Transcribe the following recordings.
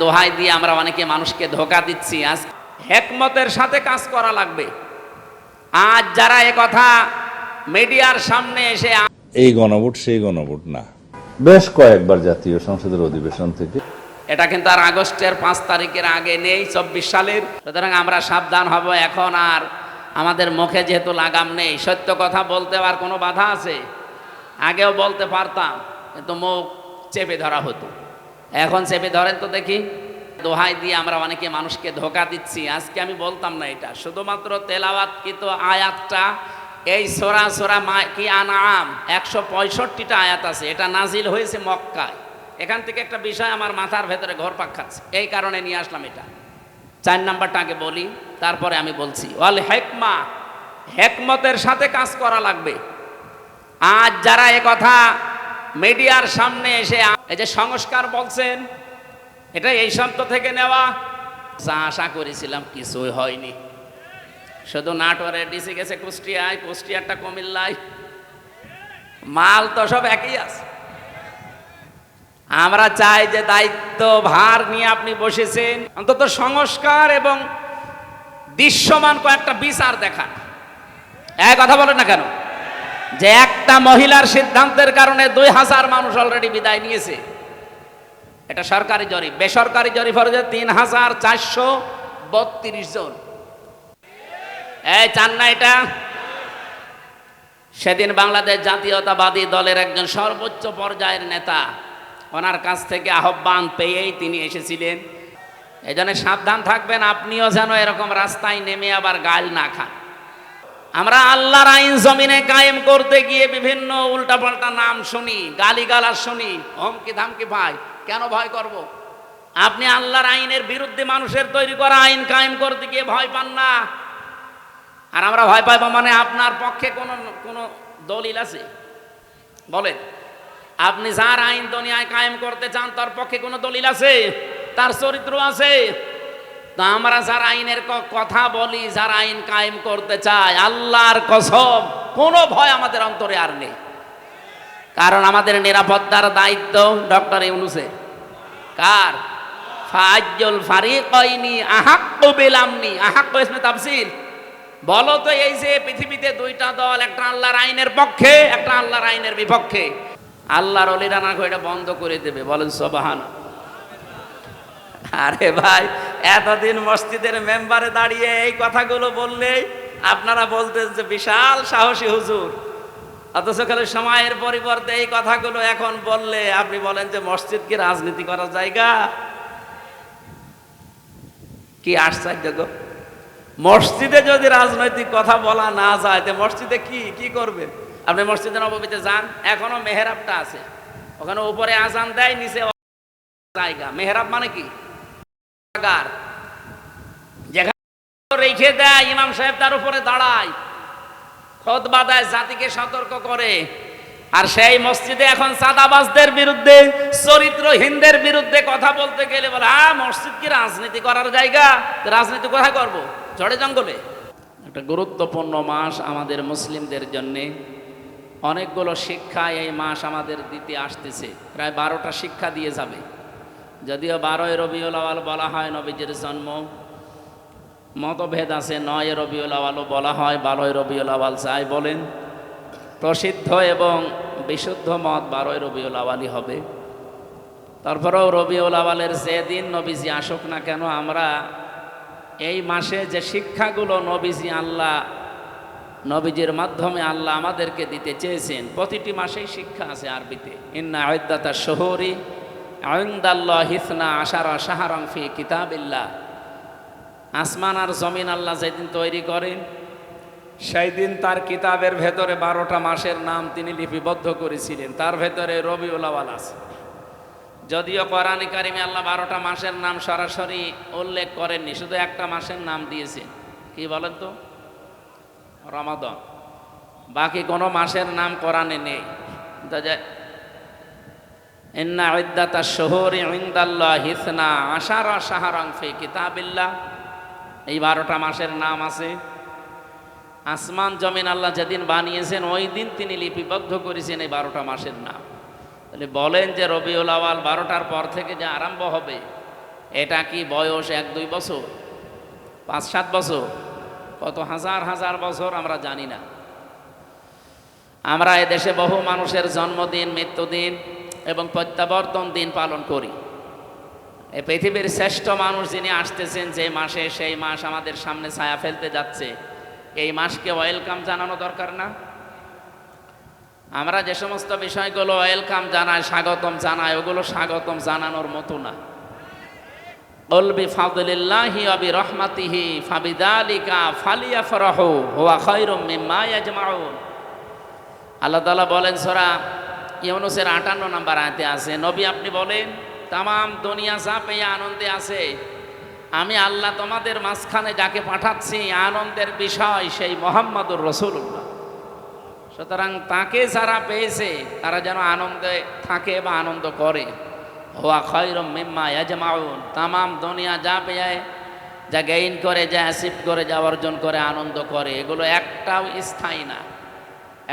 দোহাই দিয়ে আমরা অনেকে মানুষকে ধোঁকা দিচ্ছি। আজ হিকমতের সাথে কাজ করা লাগবে। আজ যারা এ কথা মিডিয়ার সামনে এসে এই গণভোট সেই গণভোট না, বেশ কয়েকবার জাতীয় সংসদের অধিবেশন থেকে এটা কিন্তু আর আগস্টের 5 তারিখের আগে নেই, 24 সালের। সুতরাং আমরা সাবধান হব। এখন আর আমাদের মুখে যেহেতু লাগাম নেই, সত্য কথা বলতে আর কোনো বাধা আছে? আগেও বলতে পারতাম, কিন্তু মুখ চেপে ধরা হতো। এখন চেপে ধরেন তো দেখি। দোহাই দিয়ে আমরা অনেকে মানুষকে ধোঁকা দিচ্ছি। আজকে আমি বলতাম না এটা, শুধুমাত্র তেলাওয়াতকৃত আয়াতটা এই সূরা কি আনআম 165টা আয়াত আছে। এটা নাজিল হয়েছে মক্কায়। এখান থেকে একটা বিষয় আমার মাথার ভেতরে ঘুরপাক খাচ্ছে, এই কারণে নিয়ে আসলাম এটা। 4 নাম্বারটা আগে বলি, তারপরে আমি বলছি। ওয়াল হিকমা, হিকমতের সাথে কাজ করা লাগবে। আজ যারা এ কথা মিডিয়ার সামনে এসে এই যে সংস্কার বলছেন, এটা এই শব্দ থেকে নেওয়া। যা আশা করেছিলাম কিছুই হয়নি। শুধু নাটোরে ডিসি গেছে কুষ্টিয়ায়, কুষ্টিয়ারটা কুমিল্লায়, মাল তো সব একই আছে। আমরা চাই যে দায়িত্ব ভার নিয়ে আপনি বসেছেন, অন্তত সংস্কার এবং দৃশ্যমান কয়েকটা বিচার দেখান। এক কথা বলেন না কেন যে একটা মহিলার সিদ্ধান্তের কারণে 2000 মানুষ অলরেডি বিদায় নিয়েছে। এটা সরকারি জরিপ। বেসরকারি জরিপ হচ্ছে 3432 জন। এই চান না এটা? সেদিন বাংলাদেশ জাতীয়তাবাদী দলের একজন সর্বোচ্চ পর্যায়ের নেতা, ওনার কাছ থেকে আহ্বান পেয়েই তিনি এসেছিলেন। এই জন্য সাবধান থাকবেন, আপনিও যেন এরকম রাস্তায় নেমে আবার গাল না খান। আমরা আল্লাহর আইন জমিনে কায়েম করতে গিয়ে বিভিন্ন উল্টাপাল্টা নাম শুনি, গালিগালাজ শুনি, হুমকি ধামকি পাই। কেন ভয় করব? আপনি আল্লাহর আইনের বিরুদ্ধে মানুষের তৈরি করা আইন কায়েম করতে গিয়ে ভয় পান না। আর আমরা ভয় পাইব মানে আপনার পক্ষে কোনো দলিল আছে? বলেন, আপনি যার আইন দুনিয়ায় কায়েম করতে চান তার পক্ষে কোনো দলিল আছে? তার চরিত্র আছে? তা আমরা যার আইনের কথা বলি, যার আইন কায়েম করতে চায়, আল্লাহর কসম কোনো ভয় আমাদের অন্তরে আর নেই। কারণ আমাদের নিরাপত্তার দায়িত্ব ডক্টর ইউনূসের। কার? ফাজ্জুল ফারিকাইনি আহাক্কু বিল আমনি। আহাক্কু ইসমে তাফসীর। বলো তো, এই যে পৃথিবীতে দুইটা দল, একটা আল্লাহর আইনের পক্ষে, একটা আল্লাহর আইনের বিপক্ষে, আল্লাহর ওলিরা না এটা বন্ধ করে দেবে? বলেন সুবহানাল্লাহ। আরে ভাই, এতদিন মসজিদের মেম্বারে দাঁড়িয়ে এই কথাগুলো বললেই আপনারা বলতেন যে বিশাল সাহসী হুজুর, অথচ খালি সময়ের পরিবর্তে এই কথাগুলো এখন বললে আপনি বলেন যে মসজিদ কি রাজনীতি করার জায়গা? কি আশ্চর্য গো! মসজিদে যদি রাজনৈতিক কথা বলা না যায়, তো মসজিদে কি করবেন? আপনি মসজিদে নববীতে যান, এখনো মেহরাবটা আছে, ওখানে উপরে আজান দেয়, নিচে জায়গা। মেহরাব মানে কি? যেখানে রেখে দেয়, ইমাম সাহেব তার উপরে দাঁড়ায়, খুতবা দেয়, জাতিকে সতর্ক করে। আর সেই মসজিদে এখন চাঁদাবাজদের বিরুদ্ধে, চরিত্রহীনদের বিরুদ্ধে কথা বলতে গেলে বলে মসজিদ কি রাজনীতি করার জায়গা? রাজনীতি কোথায় করবো? ঝড়ে জঙ্গলে। একটা গুরুত্বপূর্ণ মাস আমাদের মুসলিমদের জন্যে। অনেকগুলো শিক্ষা এই মাস আমাদের দিতে আসতেছে। প্রায় 12টা শিক্ষা দিয়ে যাবে। যদিও 12ই রবিউল আউয়াল বলা হয় নবীজির জন্ম, মতভেদ আছে, 9 রবিউল আউয়ালও বলা হয়, 12ই রবিউল আউয়াল যাই বলেন, প্রসিদ্ধ এবং বিশুদ্ধ মত 12ই রবিউল আউয়ালই হবে। তারপরেও রবিউল আউয়ালের যেদিন নবীজি আসুক না কেন, আমরা এই মাসে যে শিক্ষাগুলো নবীজির মাধ্যমে আল্লাহ আমাদেরকে দিতে চেয়েছেন, প্রতিটি মাসেই শিক্ষা আছে আরবিতে। ইন্না ইদ্দাতাশ শুহুরি ইনদাল্লাহি 12 শাহরান ফি কিতাবিল্লাহ। আসমান আর জমিন আল্লাহ যেদিন তৈরি করেন, সেই দিন তার কিতাবের ভেতরে 12টা মাসের নাম তিনি লিপিবদ্ধ করেছিলেন। তার ভেতরে রবিউল আউয়াল আছে। যদিও কোরআনে কারিমে আল্লাহ 12টা মাসের নাম সরাসরি উল্লেখ করেননি, শুধু একটা মাসের নাম দিয়েছেন। কি বলেন তো? রমাদান। বাকি কোনো মাসের নাম কোরআনে নেই। ইন্না ইদ্দাতাশ শুহুরি ইনদাল্লাহি 12 শাহরান ফি কিতাবিল্লাহ। এই 12টা মাসের নাম আছে। আসমান জমিন আল্লাহ যেদিন বানিয়েছেন, ওই দিন তিনি লিপিবদ্ধ করেছেন এই 12টা মাসের নাম। তাহলে বলেন যে রবিউল আউয়াল 12টার পর থেকে যে আরম্ভ হবে, এটা কি বয়স 1-2 বছর, 5-7 বছর, কত হাজার হাজার বছর আমরা জানি না। আমরা এদেশে বহু মানুষের জন্মদিন, মৃত্যুদিন এবং প্রত্যাবর্তন দিন পালন করি। এই পৃথিবীর শ্রেষ্ঠ মানুষ যিনি আসতেছেন যে মাসে, সেই মাস আমাদের সামনে ছায়া ফেলতে যাচ্ছে, এই মাসকে ওয়েলকাম জানানো দরকার না? আমরা যে সমস্ত বিষয়গুলো ওয়েলকাম জানাই, স্বাগতম জানাই, ওগুলো স্বাগতম জানানোর মতো না। কুল বিফাদলিল্লাহি ওয়া বিরহমাতিহি ফাবিযালিকা ফালিয়াফরাহু হুয়া খায়রুম মিম্মা ইয়াজমাউন। আল্লাহ তাআলা বলেন সূরা ইউনূসের 58 নম্বর আয়াতে আছে, নবী আপনি বলেন তামাম দুনিয়া যা পেয়ে আনন্দে আছে, আমি আল্লাহ তোমাদের মাঝখানে যাকে পাঠাচ্ছি আনন্দের বিষয় সেই মুহাম্মাদুর রাসূলুল্লাহ। সুতরাং তাকে যারা পেয়েছে তারা যেন আনন্দে থাকে বা আনন্দ করে। হুয়া খায়রুম মিম্মা ইয়াজমাউন, তামাম দুনিয়া যা পেয়ে, যা গেইন করে, যা অ্যাচিভ করে, যা অর্জন করে, আনন্দ করে, এগুলো একটাও স্থায়ী না।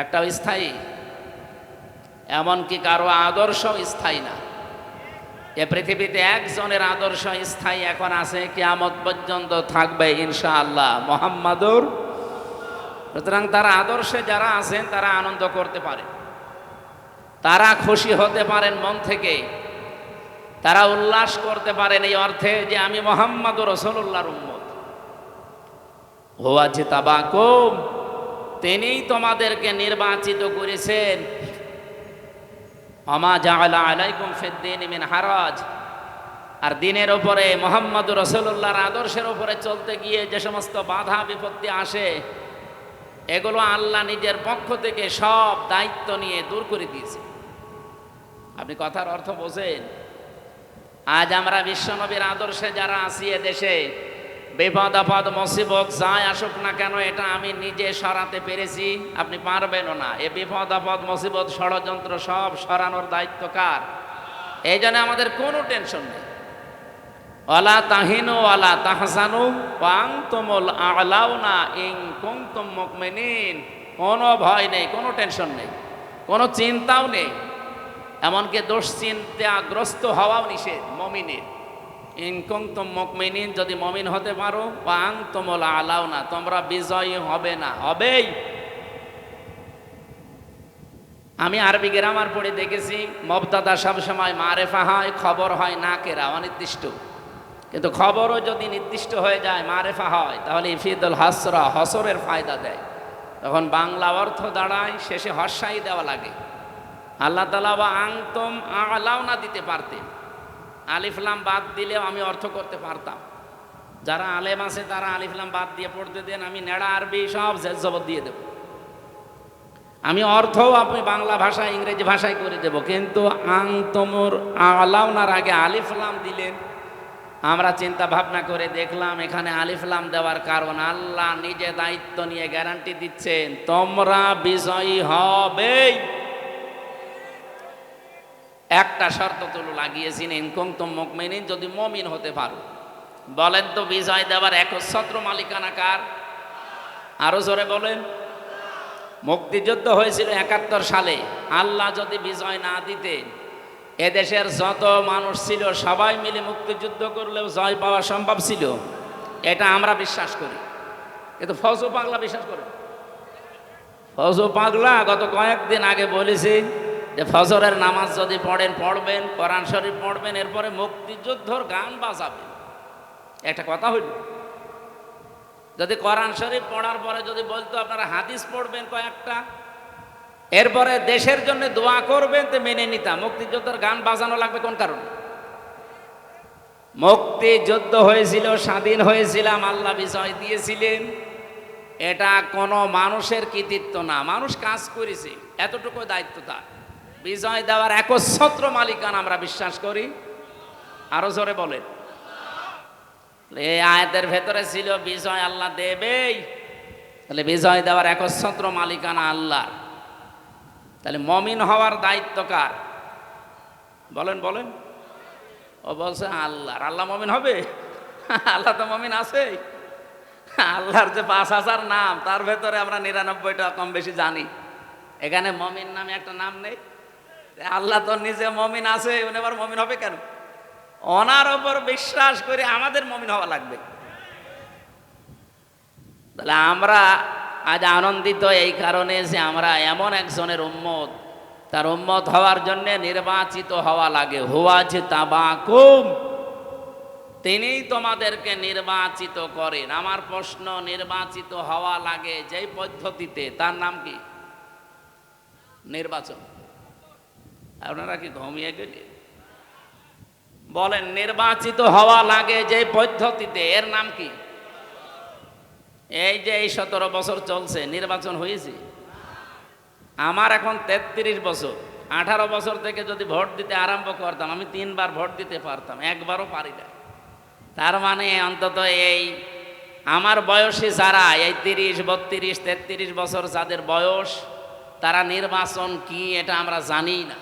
একটাও স্থায়ী, এমনকি কারো আদর্শ স্থায়ী না। এ পৃথিবীতে একজনের আদর্শ স্থায়ী এখন আছে, কিয়ামত পর্যন্ত থাকবে ইনশাআল্লাহ, মুহাম্মাদুর। সুতরাং তারা আদর্শে যারা আছেন তারা আনন্দ করতে পারে, তারা খুশি হতে পারেন মন থেকে, তারা উল্লাস করতে পারেন এই অর্থে যে আমি মুহাম্মাদুর রাসূলুল্লাহর উম্মত। হুয়া জিতাবাকুম, তিনিই তোমাদেরকে নির্বাচিত করেছেন। ওমা জাআলা আলাইকুম ফিদ্দীনি মিন হারাজ, আর দিনের উপরে মুহাম্মাদুর রাসূলুল্লাহর আদর্শের উপরে চলতে গিয়ে যে সমস্ত বাধা বিপত্তি আসে, এগুলো আল্লাহ নিজের পক্ষ থেকে সব দায়িত্ব নিয়ে দূর করে দিয়েছে। আপনি কথার অর্থ বোঝেন? আজ আমরা বিশ্বনবীর আদর্শে যারা আছি এদেশে, বিপদ আপদ মুসিবত যাই আসুক না কেন, এটা আমি নিজে সরাতে পেরেছি, আপনি পারবেনও না। এ বিপদ আপদ মুসিবত ষড়যন্ত্র সব সরানোর দায়িত্ব কার? এই জন্য আমাদের কোনো টেনশন নেই। ওয়ালা তাহিনু ওয়ালা তাহজানু ওয়া আনতুমুল আ'লাউনা ইন কুনতুম মুমিনিন, কোনো ভয় নেই, কোনো টেনশন নেই, কোনো চিন্তাও নেই, এমনকি দুশ্চিন্তাগ্রস্ত হওয়াও নিষেধ মুমিনের। ইন কুনতুম মুমিনিন, যদি মুমিন হতে পারো, ওয়া আনতুমুল আ'লাউনা, তোমরা বিজয়ী হবে না, হবেই। আমি আরবি গ্রামার পড়ে দেখেছি, মুবতাদা সবসময় মারেফা হয়, খবর হয় নাকেরা, অনির্দিষ্ট। কিন্তু খবরও যদি নির্দিষ্ট হয়ে যায়, মারেফা হয়, তাহলে ইফিদুল হাসরা, হসরের ফায়দা দেয়। তখন বাংলা অর্থ দাঁড়ায়, শেষে হর্ষাই দেওয়া লাগে। আল্লাহ তাআলা ওয়া আনতুম আ'লাউনা দিতে পারতেন, আলিফলাম বাদ দিলেও আমি অর্থ করতে পারতাম। যারা আলেম আছে তারা আলিফলাম বাদ দিয়ে পড়তে দেন, আমি নেড়া আরবি সব জবর দিয়ে দেব। আমি অর্থও আপনি বাংলা ভাষায়, ইংরেজি ভাষায় করে দেব, কিন্তু আনতুমুর আ'লাউনার আগে আলিফলাম দিলেন। আমরা চিন্তা ভাবনা করে দেখলাম এখানে আলিফলাম দেওয়ার কারণ, আল্লাহ নিজে দায়িত্ব নিয়ে গ্যারান্টি দিচ্ছেন তোমরা বিজয়ী হবেই। একটা শর্ত তুলো লাগিয়েছেন, ইন কুনতুম মুমিনিন, যদি মুমিন হতে পারো। বলেন তো বিজয় দেওয়ার একচ্ছত্র মালিকানা কার? আরো জোরে বলেন। মুক্তিযুদ্ধ হয়েছিল 71 সালে, আল্লাহ যদি বিজয় না দিতেন, এদেশের যত মানুষ ছিল সবাই মিলে মুক্তিযুদ্ধ করলেও জয় পাওয়া সম্ভব ছিল, এটা আমরা বিশ্বাস করি। কিন্তু ফজু পাগলা বিশ্বাস করে। ফজু পাগলা গত কয়েকদিন আগে বলেছি যে ফজরের নামাজ যদি পড়বেন, কোরআন শরীফ পড়বেন, এরপরে মুক্তিযুদ্ধর গান বাজাবেন। একটা কথা হইল, যদি কোরআন শরীফ পড়ার পরে যদি বলতো আপনারা হাদিস পড়বেন কয়েকটা, এরপরে দেশের জন্য দোয়া করবেন, তো মেনে নিতাম। মুক্তিযুদ্ধের গান বাজানো লাগবে কোন কারণে? মুক্তিযুদ্ধ হয়েছিল, স্বাধীন হয়েছিলাম, আল্লাহ বিজয় দিয়েছিলেন, এটা কোনো মানুষের কৃতিত্ব না, মানুষ কাজ করেছে, এতটুকু দায়িত্ব তার। বিজয় দেওয়ার একচ্ছত্র মালিকানা আমরা বিশ্বাস করি। আরো জোরে বলেন। এই আয়াতের ভেতরে ছিল বিজয় আল্লাহ দেবেই, তাহলে বিজয় দেওয়ার একচ্ছত্র মালিকানা আল্লাহর। তাহলে মমিন হওয়ার দায়িত্ব কার? বলেন বলেন। ও বলছে আল্লাহর। আল্লাহ মমিন হবে? আল্লাহ তো মমিন আছে। আল্লাহর যে 5000 নাম, তার ভেতরে আমরা 99টা কম বেশি জানি। এখানে মমিন নামে একটা নাম নেই। আল্লাহ তো নিজে মমিন আছে, উনি আবার মমিন হবে কেন? ওনার ওপর বিশ্বাস করে আমাদের মুমিন হওয়া লাগবে। তাহলে আমরা আজ আনন্দিত এই কারণে যে আমরা এমন একজনের উম্মত, তার উম্মত হওয়ার জন্য নির্বাচিত হওয়া লাগে। হুয়াজ তাবাকুম, তিনিই তোমাদেরকে নির্বাচিত করেন। আমার প্রশ্ন, নির্বাচিত হওয়া লাগে যেই পদ্ধতিতে, তার নাম কি? নির্বাচন। আপনারা কি ঘুমিয়ে গেলেন? বলেন, নির্বাচিত হওয়া লাগে যে পদ্ধতিতে, এর নাম কি? এই যে এই 17 বছর চলছে, নির্বাচন হয়েছে? আমার এখন 33 বছর। 18 বছর থেকে যদি ভোট দিতে আরম্ভ করতাম, আমি 3 বার ভোট দিতে পারতাম, একবারও পারি না। তার মানে অন্তত এই আমার বয়সী যারা, এই 30, 32, 33 বছর যাদের বয়স, তারা নির্বাচন কি এটা আমরা জানি না।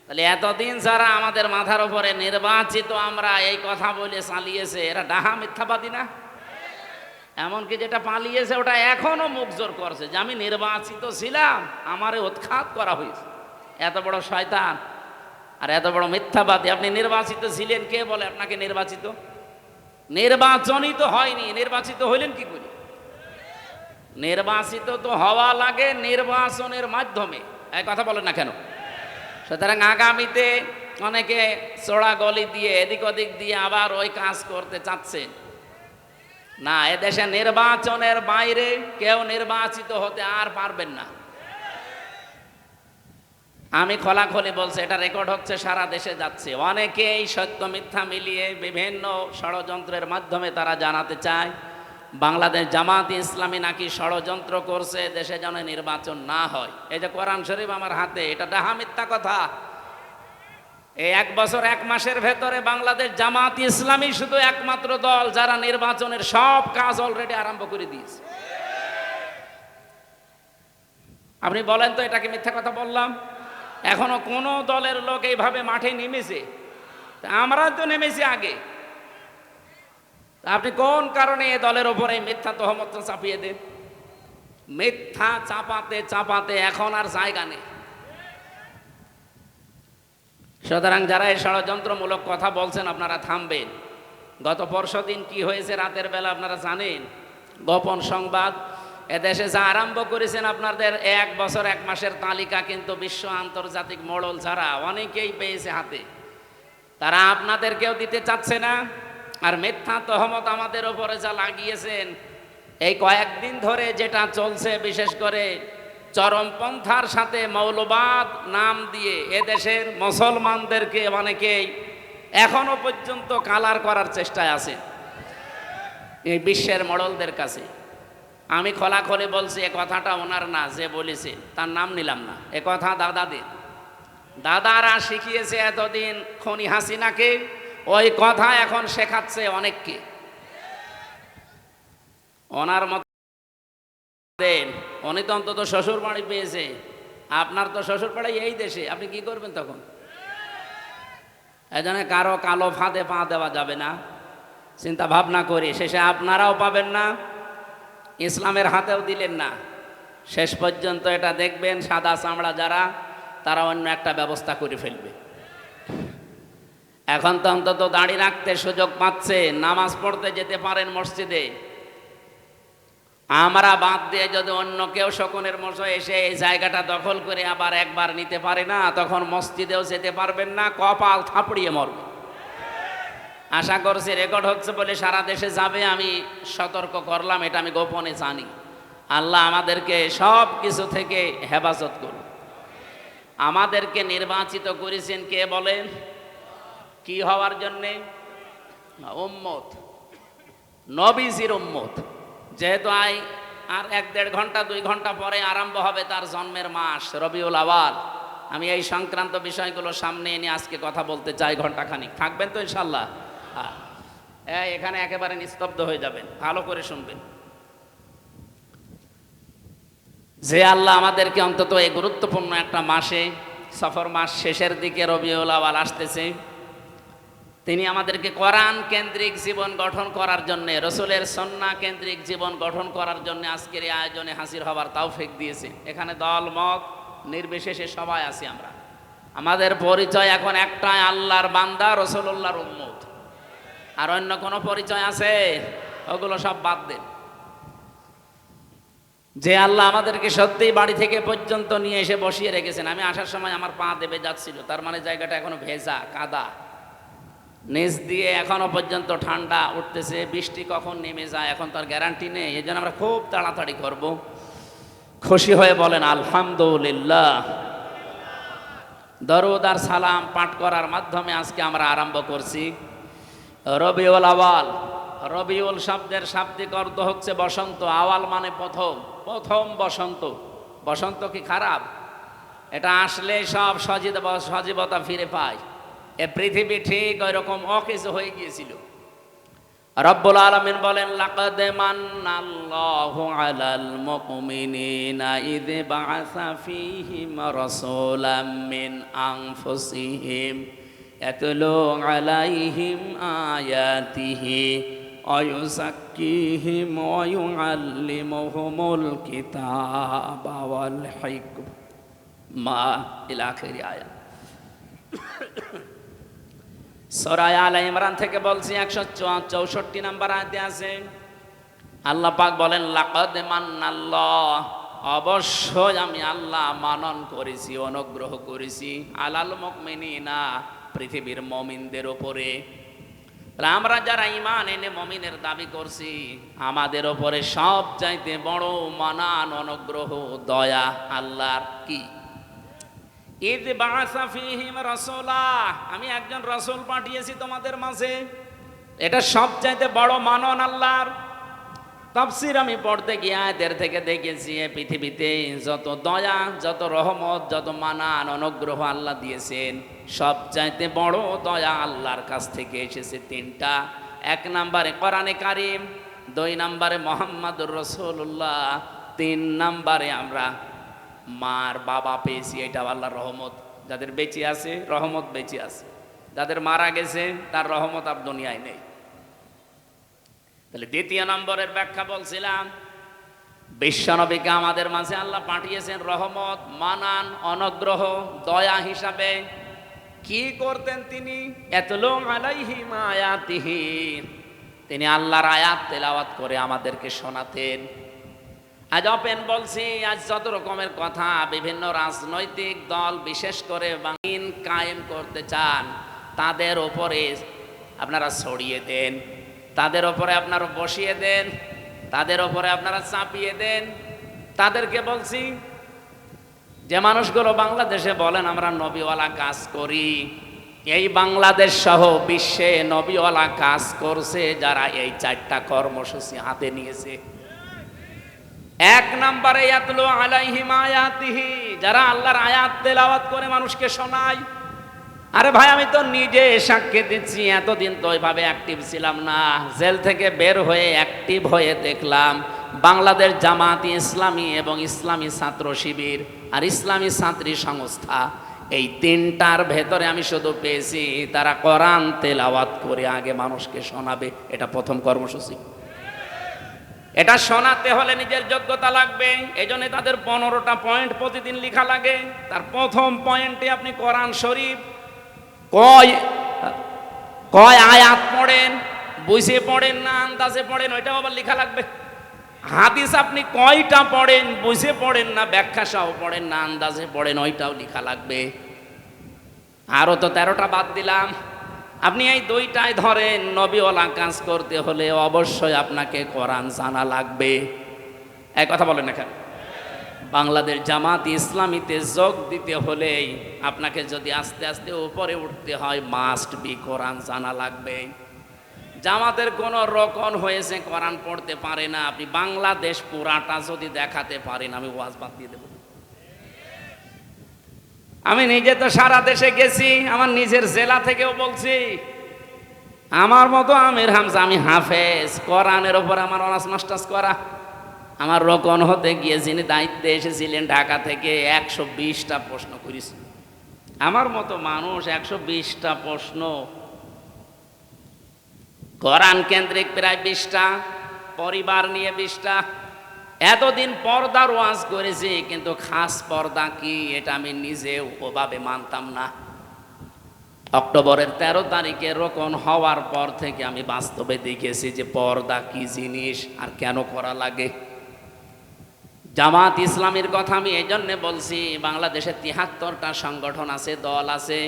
তাহলে এতদিন যারা আমাদের মাথার উপরে নির্বাচিত আমরা এই কথা বলে চালিয়েছে, এরা ডাহা মিথ্যাবাদী না? এমনকি যেটা পালিয়েছে ওটা এখনো মুখ জোর করছে যে আমি নির্বাচিত ছিলাম, আমারে উৎখাত করা হয়েছে। এত বড় শয়তান আর এত বড় মিথ্যাবাদী। আপনি নির্বাচিত ছিলেন, কে বলে আপনাকে নির্বাচিত? নির্বাচনই তো হয়নি, নির্বাচিত হইলেন কি করে? নির্বাচিত তো হওয়া লাগে নির্বাচনের মাধ্যমে। এই কথা বলেন না কেন? সুতরাং আগামীতে অনেকে চোরা গলি দিয়ে এদিক ওদিক দিয়ে আবার ওই কাজ করতে চাচ্ছেন না। এদেশে নির্বাচনের বাইরে কেউ নির্বাচিত হতে আর পারবেন না। আমি খোলাখুলি বলছি, এটা রেকর্ড হচ্ছে, সারা দেশে যাচ্ছে। অনেকেই সত্য মিথ্যা মিলিয়ে বিভিন্ন ষড়যন্ত্রের মাধ্যমে তারা জানাতে চায় বাংলাদেশ জামাত ইসলামী নাকি ষড়যন্ত্র করছে দেশে যেন নির্বাচন না হয়। এই যে কোরআন শরীফ আমার হাতে, এটা ডাহা মিথ্যা কথা। এই 1 বছর 1 মাসের ভেতরে বাংলাদেশ জামাত ইসলামী শুধু একমাত্র দল যারা নির্বাচনের সব কাজ অলরেডি আরম্ভ করে দিয়েছে। আপনি বলেন তো, এটা কি মিথ্যা কথা বললাম? এখনো কোনো দলের লোক এইভাবে মাঠে নেমেছে? আমরা তো নেমেছি আগে। আপনি কোন কারণে এ দলের ওপরে মিথ্যা তহমত চাপিয়ে দেন? মিথ্যা চাপাতে চাপাতে এখন আর জায়গা নেই। সুতরাং যারা এই ষড়যন্ত্রমূলক কথা বলছেন, আপনারা থামবেন। গত পরশুদিন কি হয়েছে রাতের বেলা আপনারা জানেন? গোপন সংবাদ এদেশে যা আরম্ভ করেছেন আপনাদের 1 বছর 1 মাসের তালিকা কিন্তু বিশ্ব আন্তর্জাতিক মোড়ল যারা অনেকেই পেয়েছে হাতে, তারা আপনাদেরকেও দিতে চাচ্ছে না। আর মিথ্যা তহমত আমাদের ওপরে যা লাগিয়েছেন, এই কয়েকদিন ধরে যেটা চলছে, বিশেষ করে চরমপন্থার সাথে মৌলবাদ নাম দিয়ে এদেশের মুসলমানদেরকে অনেকেই এখনো পর্যন্ত কালার করার চেষ্টায় আছে এই বিশ্বের মোড়লদের কাছে। আমি খোলাখুলি বলছি, এ কথাটা ওনার না, যে বলেছে তার নাম নিলাম না, এ কথা দাদারা শিখিয়েছে এতদিন খনি হাসিনাকে, ওই কথা এখন শেখাচ্ছে অনেককে। ওনার মত দেন, উনি তো অন্তত শ্বশুর বাড়ি পেয়েছে, আপনার তো শ্বশুর বাড়ি এই দেশে, আপনি কি করবেন তখন? এজন্য কারো কালো ফাঁদে পা দেওয়া যাবে না, চিন্তা ভাবনা করি। শেষে আপনারাও পাবেন না, ইসলামের হাতেও দিলেন না। শেষ পর্যন্ত এটা দেখবেন, সাদা চামড়া যারা, তারা অন্য একটা ব্যবস্থা করে ফেলবে। এখন তো অন্তত দাড়ি রাখতে সুযোগ পাচ্ছে, নামাজ পড়তে যেতে পারেন মসজিদে। আমরা বাদ দিয়ে যদি অন্য কেউ শকুনের মতো এসে এই জায়গাটা দখল করে আবার একবার নিতে পারে না, তখন মসজিদেও যেতে পারবেন না, কপাল থাপড়িয়ে মরবে। আশা করছি রেকর্ড হচ্ছে বলে সারা দেশে যাবে, আমি সতর্ক করলাম, এটা আমি গোপনে জানি। আল্লাহ আমাদেরকে সব কিছু থেকে হেফাজত করুন। আমাদেরকে নির্বাচিত করেছেন কে বলেন? কি হওয়ার জন্যে? উম্মত, নবীজির উম্মত। যেহেতু আর 1-1.5 ঘন্টা 2 ঘন্টা পরে আরম্ভ হবে তার জন্মের মাস রবিউল আওয়াল, আমি এই সংক্রান্ত বিষয়গুলো সামনে এনে আজকে কথা বলতে চাই ঘন্টাখানিক। থাকবেন তো ইনশাল্লাহ? হ্যাঁ, এখানে একেবারে নিস্তব্ধ হয়ে যাবেন, ভালো করে শুনবেন। যে আল্লাহ আমাদেরকে অন্তত এই গুরুত্বপূর্ণ একটা মাসে, সফর মাস শেষের দিকে রবিউল আওয়াল আসতেছে, তিনি আমাদেরকে কোরআন কেন্দ্রিক জীবন গঠন করার জন্য, রসুলের সুন্নাহ কেন্দ্রিক জীবন গঠন করার জন্য আজকের এই আয়োজনে হাজির হবার তৌফিক দিয়েছে। এখানে দল মত নির্বিশেষে সবাই আছি আমরা। আমাদের পরিচয় এখন একটাই, আল্লাহর বান্দা, রাসূলুল্লাহর উম্মত। আর অন্য কোনো পরিচয় আছে? ওগুলো সব বাদ দেন। যে আল্লাহ আমাদেরকে সত্যিই বাড়ি থেকে পর্যন্ত নিয়ে এসে বসিয়ে রেখেছেন। আমি আসার সময় আমার পা দেবে যাচ্ছিল, তার মানে জায়গাটা এখনো ভেজা কাদা, নিচ দিয়ে এখনো পর্যন্ত ঠান্ডা উঠতেছে, বৃষ্টি কখন নেমে যায় এখন তার গ্যারান্টি নেই। এই জন্য আমরা খুব তাড়াতাড়ি করব। খুশি হয়ে বলেন আলহামদুলিল্লাহ। দরুদ আর সালাম পাঠ করার মাধ্যমে আজকে আমরা আরম্ভ করছি রবিউল আওয়াল। রবিউল শব্দের শাব্দিক অর্থ হচ্ছে বসন্ত। আওয়াল মানে প্রথম, প্রথম বসন্ত। বসন্ত কি খারাপ? এটা আসলে সব সজীবতা ফিরে পায়। এ পৃথিবী ঠিক ওই রকম অকেজো হয়ে গিয়েছিল। রব্বুল আলামিন বলেন লাকাদ মান্নাল্লাহু আলাল মুমিনিনা ইয বাআসা ফীহিম রাসূলাম মিন আনফুসিহিম ইয়াতলু আলাইহিম আয়াতিহি ওয়া ইউযাক্কিহিম ওয়া ইউআল্লিমুহুমুল কিতাবা ওয়াল হিকমা ইলা আখিরি আয়াত। সূরা আলে ইমরান থেকে বলছি 164 নম্বর আয়াতে আছে আল্লাহ পাক বলেন লাকাদ মান্নাল্লাহ, অবশ্যই আমি আল্লাহ মানন করেছি, অনুগ্রহ করেছি আলাল মুমিনিনা, পৃথিবীর মুমিনদের উপরে। তাহলে আমরা যারা ঈমান এনে মুমিনের দাবি করছি, আমাদের উপরে সবচাইতে বড় মানান, অনুগ্রহ, দয়া আল্লাহর কি? ইয বাআসা ফীহিম রাসূলা, আমি একজন রাসূল পাঠিয়েছি তোমাদের মাঝে। এটা সবচাইতে বড় মানন আল্লাহর। তাফসীর আমি পড়তে গিয়ে আয়াতের থেকে দেখেছি এই পৃথিবীতে যত দয়া, যত রহমত, যত মানান, অনুগ্রহ আল্লাহ দিয়েছেন, সবচাইতে বড় দয়া আল্লাহর কাছ থেকে এসেছে তিনটা। 1 নম্বরে কোরআনে কারীম, 2 নম্বরে মুহাম্মদুর রাসূলুল্লাহ, 3 নম্বরে আমরা মার বাবা পেয়েছি। এটা আল্লাহর রহমত। যাদের বেঁচে আছে রহমত বেঁচে আছে, যাদের মারা গেছে তার রহমত আর দুনিয়ায় নেই। তাহলে 2 নম্বরের ব্যাখ্যা বলছিলাম, বিশ্বনবীকে আমাদের মাঝে আল্লাহ পাঠিয়েছেন রহমত, মানান, অনুগ্রহ, দয়া হিসাবে। কি করতেন তিনি? ইয়াতলু আলাইহিম আয়াতিহি, তিনি আল্লাহর আয়াত তেলাওয়াত করে আমাদেরকে শোনাতেন। আজ ওপেন বলছি, আজ যত রকমের কথা বিভিন্ন রাজনৈতিক দল বিশেষ করে বাংলাদেশ কায়েম করতে চান, তাদের ওপরে আপনারা ছড়িয়ে দেন, তাদের ওপরে আপনারা বসিয়ে দেন, তাদের ওপরে আপনারা চাপিয়ে দেন। তাদেরকে বলছি যে মানুষগুলো বাংলাদেশে বলেন আমরা নবীওয়ালা কাজ করি, এই বাংলাদেশ সহ বিশ্বে নবীওয়ালা কাজ করছে যারা এই 4টা কর্মসূচি হাতে নিয়েছে। 1 নম্বরে ইয়াতলু আলাইহিম আয়াতিহি, যারা আল্লাহর আয়াত তেলাওয়াত করে মানুষকে শোনায়। আরে ভাই, আমি তো নিজে সাক্ষী দিচ্ছি, এতদিন তো ওইভাবে অ্যাক্টিভ ছিলাম না। জেল থেকে বের হয়ে অ্যাক্টিভ হয়ে দেখলাম বাংলাদেশ জামাত ইসলামী এবং ইসলামী ছাত্র শিবির আর ইসলামী ছাত্রী সংস্থা, এই 3টার ভেতরে আমি শুধু পেয়েছি তারা কোরআন তেলাওয়াত করে আগে মানুষকে শোনাবে। এটা প্রথম কর্মসূচি। এটা শোনাতে হলে নিজের যোগ্যতা লাগবে। এই জন্য তাদের 15টা পয়েন্ট প্রতিদিন লেখা লাগে। তার প্রথম পয়েন্টে আপনি কোরআন শরীফ কয় আয়াত পড়েন, বুঝে পড়েন না আন্দাজে পড়েন, ওইটাও আবার লেখা লাগবে। হাদিস আপনি কয়টা পড়েন, বুঝে পড়েন না ব্যাখ্যা সহ পড়েন না আন্দাজে পড়েন, ওইটাও লেখা লাগবে। আরও তো 13টা বাদ দিলাম। আপনি এই 2টায় ধরেন, নবীওয়ালা কাজ করতে হলে অবশ্যই আপনাকে কোরআন জানা লাগবে। এক কথা বলেন এখানে, বাংলাদেশ জামাত ইসলামীতে যোগ দিতে হলেই আপনাকে যদি আস্তে আস্তে উপরে উঠতে হয়, মাস্ট বি কোরআন জানা লাগবে। জামাতের কোনো রকম হয়েছে কোরআন পড়তে পারে না, আপনি বাংলাদেশ পুরাটা যদি দেখাতে পারেন, আমি ওয়াজ বাদ দিয়ে দেব। আমি নিজে তো সারা দেশে গেছি, আমার নিজের জেলা থেকেও বলছি। আমার মতো আমির হামজা, আমি হাফেজ, কোরআনের ওপর আমার অনার্স মাস্টার্স করা। আমার রকন হতে গিয়ে যিনি দায়িত্বে এসেছিলেন ঢাকা থেকে 120টা প্রশ্ন করেছি। আমার মতো মানুষ 120টা প্রশ্ন, কোরআন কেন্দ্রিক প্রায় 20টা, পরিবার নিয়ে 20টা, এতদিন পর্দার ওয়াজ করেছি, কিন্তু খাস পর্দা কি এটা আমি নিজেও ওভাবে মানতাম না। অক্টোবরের 13 তারিখে রোকন হওয়ার পর থেকে আমি বাস্তবে দেখেছি যে পর্দা কি জিনিস আর কেন করা লাগে। জামাত ইসলামীর কথা আমি এই জন্যে বলছি, বাংলাদেশে 73টা সংগঠন আছে, দল আছে।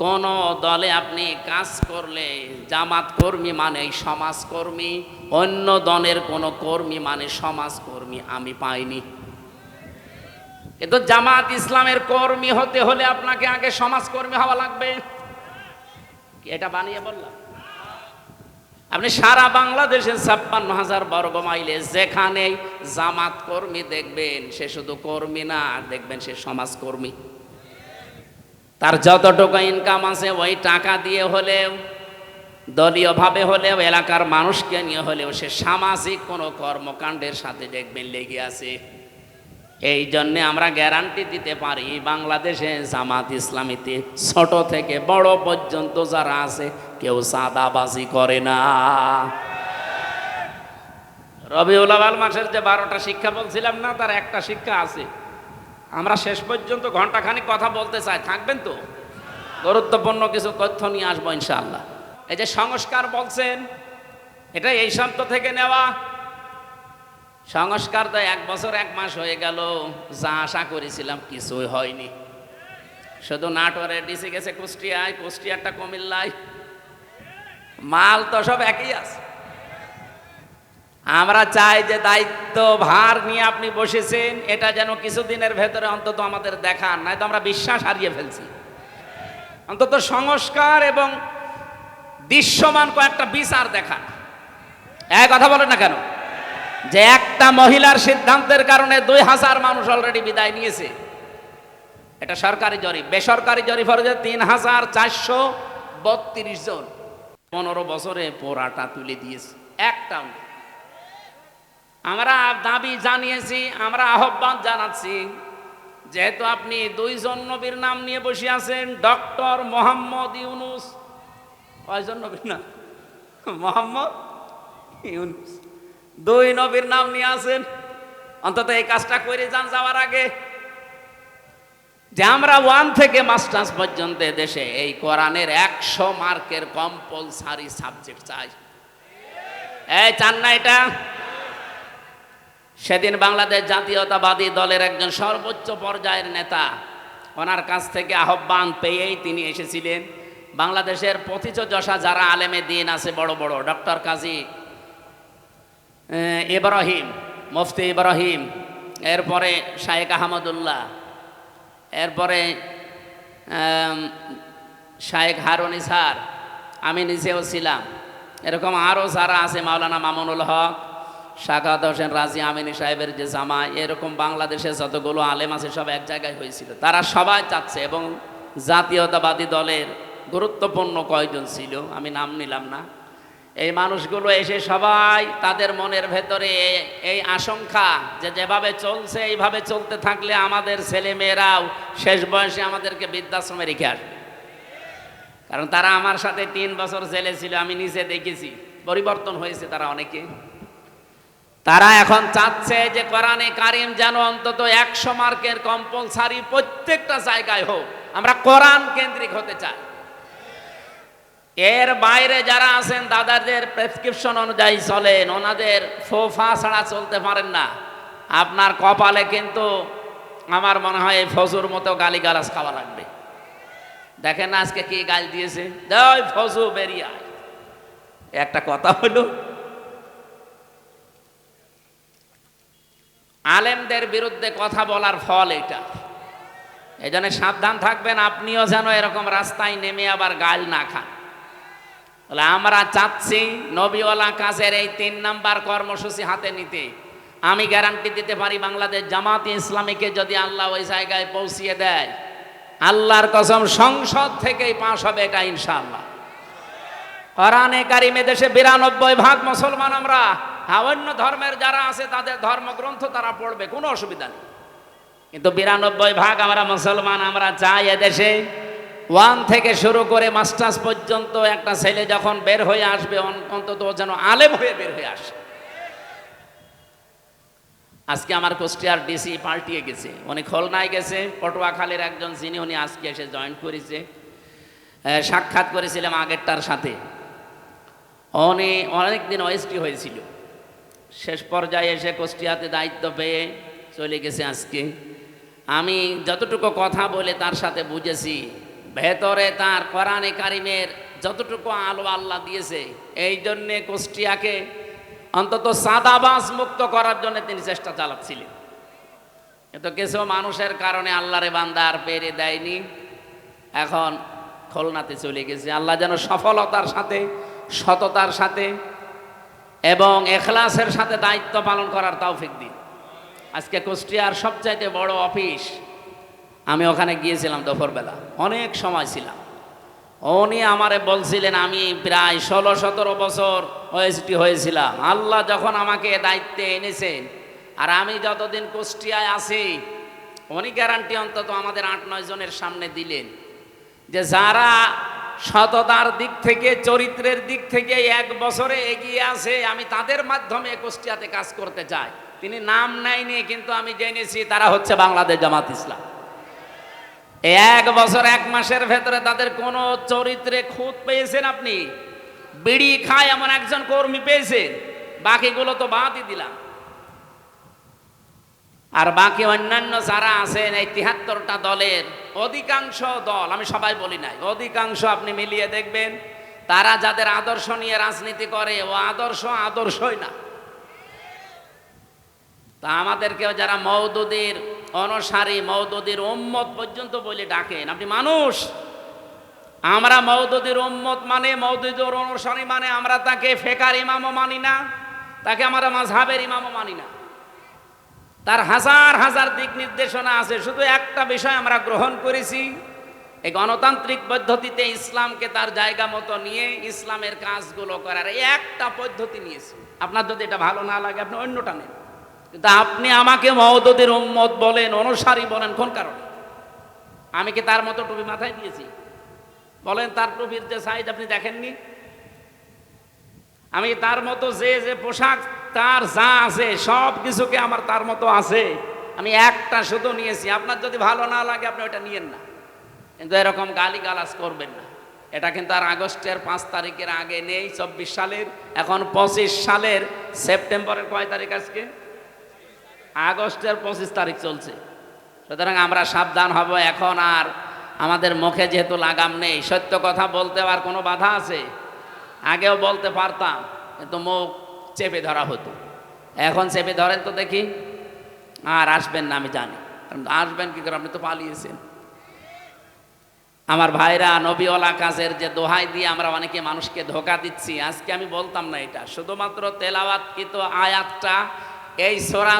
কোন দলে আপনি কাজ করলে জামাত কর্মী মানে সমাজকর্মী, অন্য দলের কোনো কর্মী মানে সমাজকর্মী আমি পাইনি। কিন্তু জামাত ইসলামের কর্মী হতে হলে আপনাকে আগে সমাজকর্মী হওয়া লাগবে। এটা বানিয়ে বললাম? আপনি সারা বাংলাদেশে 56,000 বর্গ মাইলে যেখানেই জামাত কর্মী দেখবেন, সে শুধু কর্মী না, দেখবেন সে সমাজকর্মী। তার যতটুকু ইনকাম আছে ওই টাকা দিয়ে হলেও, দলীয়ভাবে হলেও, এলাকার মানুষকে নিয়ে হলেও সে সামাজিক কোনো কর্মকাণ্ডের সাথে দেখবেন লেগে আছে। এই জন্যে আমরা গ্যারান্টি দিতে পারি বাংলাদেশে জামাত ইসলামীতে ছোট থেকে বড় পর্যন্ত যারা আছে কেউ চাঁদাবাজি করে না। রবিউল আউয়াল মাসের যে 12টা শিক্ষা বলছিলাম না, তার একটা শিক্ষা আছে। আমরা শেষ পর্যন্ত ঘন্টাখানিক কথা বলতে চাই, থাকবেন তো? গুরুত্বপূর্ণ কিছু তথ্য নিয়ে আসবো ইনশাআল্লাহ। এই যে সংস্কার বলছেন, এটা এই শব্দ থেকে নেওয়া। সংস্কার তো 1 বছর 1 মাস হয়ে গেল, যা আশা করেছিলাম কিছুই হয়নি। শুধু নাটোরে ডিসি গেছে কুষ্টিয়ায়, কুষ্টিয়ারটা কুমিল্লায়, মাল তো সব একই আছে। আমরা চাই যে দায়িত্ব ভার নিয়ে আপনি বসেছেন, এটা যেন কিছুদিনের ভেতরে অন্তত আমাদের দেখান, নয়তো আমরা বিশ্বাস হারিয়ে ফেলছি। অন্তত সংস্কার এবং দৃশ্যমান কয়েকটা বিচার দেখান। এক কথা বলেন না কেন যে একটা মহিলার সিদ্ধান্তের কারণে 2000 মানুষ অলরেডি বিদায় নিয়েছে? এটা সরকারি জরিপ। বেসরকারি জরিপ হচ্ছে 3432 জন। 15 বছরে পোড়াটা তুলে দিয়েছে একটাও। আমরা দাবি জানিয়েছি, আমরা আহ্বান জানাচ্ছি, যেহেতু আপনি 2 জন নবীর নাম নিয়ে বসে আছেন, ডক্টর মোহাম্মদ ইউনুস, কয়জন নবীর নাম? মোহাম্মদ ইউনুস, 2 নবীর নাম নিয়ে আছেন। অন্তত এই কাজটা করে যান যাওয়ার আগে, যে আমরা 1 থেকে মাস্টার্স পর্যন্ত দেশে এই কোরআনের 100 মার্কের কম্পালসারি সাবজেক্ট চাই। এই চান না এটা? সেদিন বাংলাদেশ জাতীয়তাবাদী দলের একজন সর্বোচ্চ পর্যায়ের নেতা, ওনার কাছ থেকে আহ্বান পেয়েই তিনি এসেছিলেন। বাংলাদেশের পথিতযশা যারা আলেমে দিন আছে বড় বড়, ডক্টর কাজী ইব্রাহিম, মুফতি ইব্রাহিম, এরপরে শায়েখ আহমদুল্লাহ, এরপরে শায়েখ হারুন ইসহার, আমি নিজেও ছিলাম, এরকম আরও যারা আছে, মাওলানা মামুনুল হক, শাকাত হোসেন রাজি আমিনী সাহেবের যে জামাই, এরকম বাংলাদেশে যতগুলো আলেম আছে সব এক জায়গায় হয়েছিল। তারা সবাই চাচ্ছে, এবং জাতীয়তাবাদী দলের গুরুত্বপূর্ণ কয়জন ছিল, আমি নাম নিলাম না, এই মানুষগুলো এসে সবাই তাদের মনের ভেতরে এই আশঙ্কা যে যেভাবে চলছে এইভাবে চলতে থাকলে আমাদের ছেলে মেয়েরাও শেষ বয়সে আমাদেরকে বৃদ্ধাশ্রমে রেখে আসবে। কারণ তারা আমার সাথে 3 বছর জেলে ছিল, আমি নিজে দেখেছি, পরিবর্তন হয়েছে তারা অনেকে। তারা এখন চাচ্ছে যে কোরআনে কারিম যেন অন্তত 100 মার্কের কম্পালসারি প্রত্যেকটা জায়গায় হোক। আমরা কোরআন কেন্দ্রিক হতে চাই। এর বাইরে যারা আছেন দাদাদের প্রেসক্রিপশন অনুযায়ী চলেন, ওনাদের ফোফা ছাড়া চলতে পারেন না। আপনার কপালে কিন্তু আমার মনে হয় এই ফজুর মতো গালিগালাজ খাওয়া লাগবে। দেখেন না আজকে কি গাল দিয়েছে, জয় ফজু বেরিয়া। একটা কথা হলো, আলেমদের বিরুদ্ধে কথা বলার ফল এটা। এই জন্য সাবধান থাকবেন, আপনিও যেন এরকম রাস্তায় নেমে আবার গাল না খান। তাহলে আমরা চাচ্ছি নবীওয়ালা কাজের এই 3 নাম্বার কর্মসূচি হাতে নিতে। আমি গ্যারান্টি দিতে পারি বাংলাদেশ জামাতে ইসলামীকে যদি আল্লাহ ওই জায়গায় পৌঁছিয়ে দেয়, আল্লাহর কসম সংসদ থেকেই পাস হবে এটা ইনশাআল্লাহ। কোরআনে কারিমে দেশে 92% মুসলমান আমরা। অন্য ধর্মের যারা আছে তাদের ধর্মগ্রন্থ তারা পড়বে, কোনো অসুবিধা নেই, কিন্তু 92% আমরা মুসলমান। আমরা চাই এদেশে 1 থেকে শুরু করে মাস্টার্স পর্যন্ত একটা ছেলে যখন বের হয়ে আসবে অন্তত যেন আলেম হয়ে বের হয়ে আসে। আজকে আমার কুষ্টিয়ার ডিসি পাল্টিয়ে গেছে, উনি খুলনায় গেছে, পটুয়াখালীর একজন যিনি উনি আজকে এসে জয়েন করেছে। সাক্ষাৎ করেছিলাম আগেরটার সাথে, উনি অনেকদিন ওএসটি হয়েছিল, শেষ পর্যায়ে এসে কুষ্টিয়াতে দায়িত্ব পেয়ে চলে গেছে আজকে। আমি যতটুকু কথা বলে তার সাথে বুঝেছি, ভেতরে তার কোরআনে কারিমের যতটুকু আলো আল্লাহ দিয়েছে, এই জন্যে কুষ্টিয়াকে অন্তত সাদাবাস মুক্ত করার জন্য তিনি চেষ্টা চালাচ্ছিলেন। কিন্তু কিছু মানুষের কারণে আল্লাহরে বান্দা আর পেরে দেয়নি, এখন খুলনাতে চলে গেছে। আল্লাহ যেন সফলতার সাথে, সততার সাথে এবং এখলাসের সাথে দায়িত্ব পালন করার তৌফিক দিন। আজকে কুষ্টিয়ার সবচাইতে বড় অফিস, আমি ওখানে গিয়েছিলাম দুপুরবেলা, অনেক সময় ছিলাম। উনি আমারে বলছিলেন, আমি প্রায় 16-17 বছর ওএসডি হয়েছিলাম। আল্লাহ যখন আমাকে দায়িত্বে এনেছেন, আর আমি যতদিন কুষ্টিয়ায় আছি, উনি গ্যারান্টি অন্তত আমাদের 8-9 জনের সামনে দিলেন যে যারা সততার দিক থেকে, চরিত্রের দিক থেকে 1 বছরে এগিয়ে আছে, আমি তাদের মাধ্যমে কুষ্টিয়াতে কাজ করতে চাই। তিনি নাম নেয়নি, কিন্তু আমি জেনেছি তারা হচ্ছে বাংলাদেশ জামাত ইসলাম। 1 বছর 1 মাসের ভেতরে তাদের কোন চরিত্রে খুঁত পেয়েছেন আপনি? বিড়ি খায় এমন একজন কর্মী পেয়েছেন? বাকিগুলো তো বাদই দিলাম। আর বাকি অন্যান্য যারা আছেন, এই 73টা দলের অধিকাংশ দল, আমি সবাই বলি নাই, অধিকাংশ আপনি মিলিয়ে দেখবেন, তারা যাদের আদর্শ নিয়ে রাজনীতি করে, ও আদর্শই না। তা আমাদেরকেও যারা মওদুদীর অনুসারী, মওদুদীর উম্মত পর্যন্ত বলে ডাকেন, আপনি মানুষ। আমরা মওদুদীর উম্মত মানে, মওদুদীর অনুসারী মানে, আমরা তাকে ফেকার ইমামও মানি না, তাকে আমরা মাযহাবের ইমামও মানি না। তার হাজার হাজার দিক নির্দেশনা আছে, শুধু একটা বিষয় আমরা গ্রহণ করেছি, এই গণতান্ত্রিক পদ্ধতিতে ইসলামকে তার জায়গা মতো নিয়ে ইসলামের কাজগুলো করার এই একটা পদ্ধতি নিয়েছি। আপনার যদি এটা ভালো না লাগে, আপনি অন্যটা নেন, কিন্তু আপনি আমাকে মওদুদীর উম্মত বলেন, অনুসারী বলেন, কোন কারণে? আমি কি তার মতো টুপি মাথায় দিয়েছি? বলেন, তার টুপির যে সাইজ আপনি দেখেননি? আমি তার মতো যে পোশাক, তার যা আছে সব কিছুকে আমার তার মতো আছে, আমি একটা শুধু নিয়েছি। আপনার যদি ভালো না লাগে, আপনি ওটা নিয়েন না, কিন্তু এরকম গালিগালাজ করবেন না। এটা কিন্তু আর আগস্টের 5 তারিখের আগে নেই, 24 সালের, এখন 25 সালের সেপ্টেম্বরের কয় তারিখ আজকে? আগস্টের 25 তারিখ চলছে। সুতরাং আমরা সাবধান হব এখন। আর আমাদের মুখে যেহেতু লাগাম নেই, সত্য কথা বলতে আর কোনো বাধা আছে? আগেও বলতে পারতাম, কিন্তু মুখ চেপে ধরা হতো। এখন চেপে ধরেন তো দেখি। আর আসবেন না আমি জানি, আসবেন কি করে? আপনি তো পালিয়েছেন। আমার ভাইরা, নবীওয়ালা কাজের যে দোহাই দিয়ে আমরা অনেকে মানুষকে ধোঁকা দিচ্ছি, আজকে আমি বলতাম না এটা। শুধুমাত্র তেলাওয়াতকৃত আয়াতটা, এই সূরা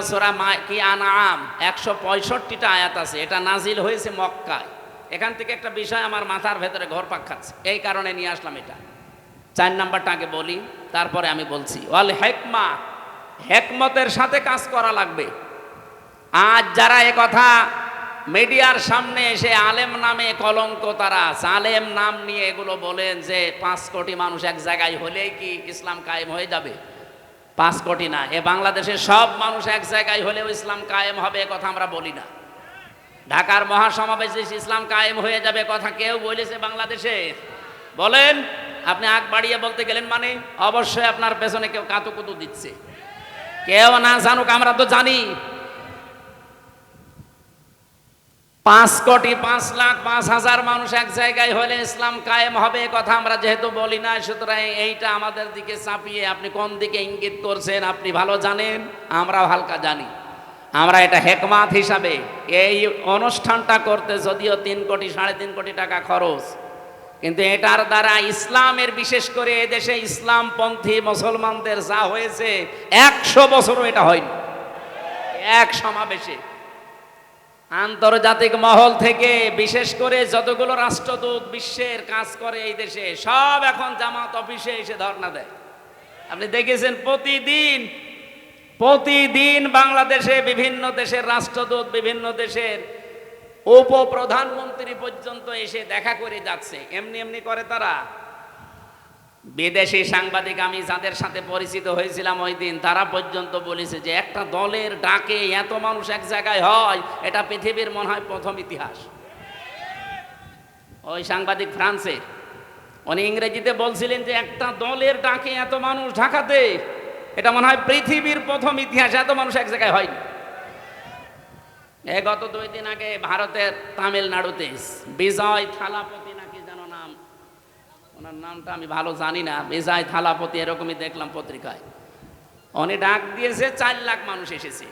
কি আনআম 165টা আয়াত আছে, এটা নাজিল হয়েছে মক্কায়। এখান থেকে একটা বিষয় আমার মাথার ভেতরে ঘুরপাক খাচ্ছে, এই কারণে নিয়ে আসলাম এটা। 4 নাম্বারটা আগে বলি, তারপরে আমি বলছি। ওয়াল হিকমা, হিকমতের সাথে কাজ করা লাগবে। আজ যারা এ কথা মিডিয়ার সামনে এসে আলেম নামে কলঙ্ক, তারা আলেম নাম নিয়ে এগুলো বলেন যে 5 কোটি মানুষ এক জায়গায় হলেই কি ইসলাম কায়েম হয়ে যাবে? 5 কোটি না, এ বাংলাদেশের সব মানুষ এক জায়গায় হলেও ইসলাম কায়েম হবে, এ কথা আমরা বলি না। ঢাকার মহাসমাবেশে ইসলাম কায়েম হয়ে যাবে কথা কেউ বলেছে বাংলাদেশে? বলেন। আপনি আগ বাড়িয়ে বলতে গেলেন মানে অবশ্যই আপনার পেছনে কেউ কাতুকুতু দিচ্ছে। কেউ না জানুক, আমরা তো জানি। 5 কোটি 5 লাখ 5,000 মানুষ এক জায়গায় হলে ইসলাম কায়েম হবে, কথা আমরা যেহেতু বলি না, সুতরাং এইটা আমাদের দিকে চাপিয়ে আপনি কোন দিকে ইঙ্গিত করছেন আপনি ভালো জানেন, আমরাও হালকা জানি। আমরা এটা হেকমাত হিসাবে এই অনুষ্ঠানটা করতে যদিও 3 কোটি 3.5 কোটি টাকা খরচ, কিন্তু এটার দ্বারা ইসলামের, বিশেষ করে এদেশে ইসলামপন্থী মুসলমানদের যা হয়েছে 100 বছরও এটা হয়নি। এক সমাবেশে আন্তর্জাতিক মহল থেকে বিশেষ করে যতগুলো রাষ্ট্রদূত বিশ্বের কাজ করে এই দেশে, সব এখন জামাত অফিসে এসে ধর্ণা দেয়। আপনি দেখেছেন প্রতিদিন বাংলাদেশে বিভিন্ন দেশের রাষ্ট্রদূত, বিভিন্ন দেশের উপপ্রধানমন্ত্রী পর্যন্ত এসে দেখা করে যাচ্ছে। এমনি করে তারা বিদেশি সাংবাদিক আমি যাদের সাথে পরিচিত হয়েছিলাম ওই দিন, তারা পর্যন্ত বলেছে যে একটা দলের ডাকে এত মানুষ এক জায়গায় হয়, এটা পৃথিবীর মনে হয় প্রথম ইতিহাস। ওই সাংবাদিক ফ্রান্সে, উনি ইংরেজিতে বলছিলেন যে একটা দলের ডাকে এত মানুষ ঢাকাতে, এটা মনে হয় পৃথিবীর প্রথম ইতিহাস, এত মানুষ এক জায়গায় হয়নি। গত 2 দিন আগে ভারতের তামিলনাড়ুতে বিজয় থালাপতি নাকি যেন নাম, ওনার নামটা আমি ভালো জানি না, বিজয় থালাপতি এরকমই দেখলাম পত্রিকায়, উনি ডাক দিয়েছে 4 লাখ মানুষ এসেছে।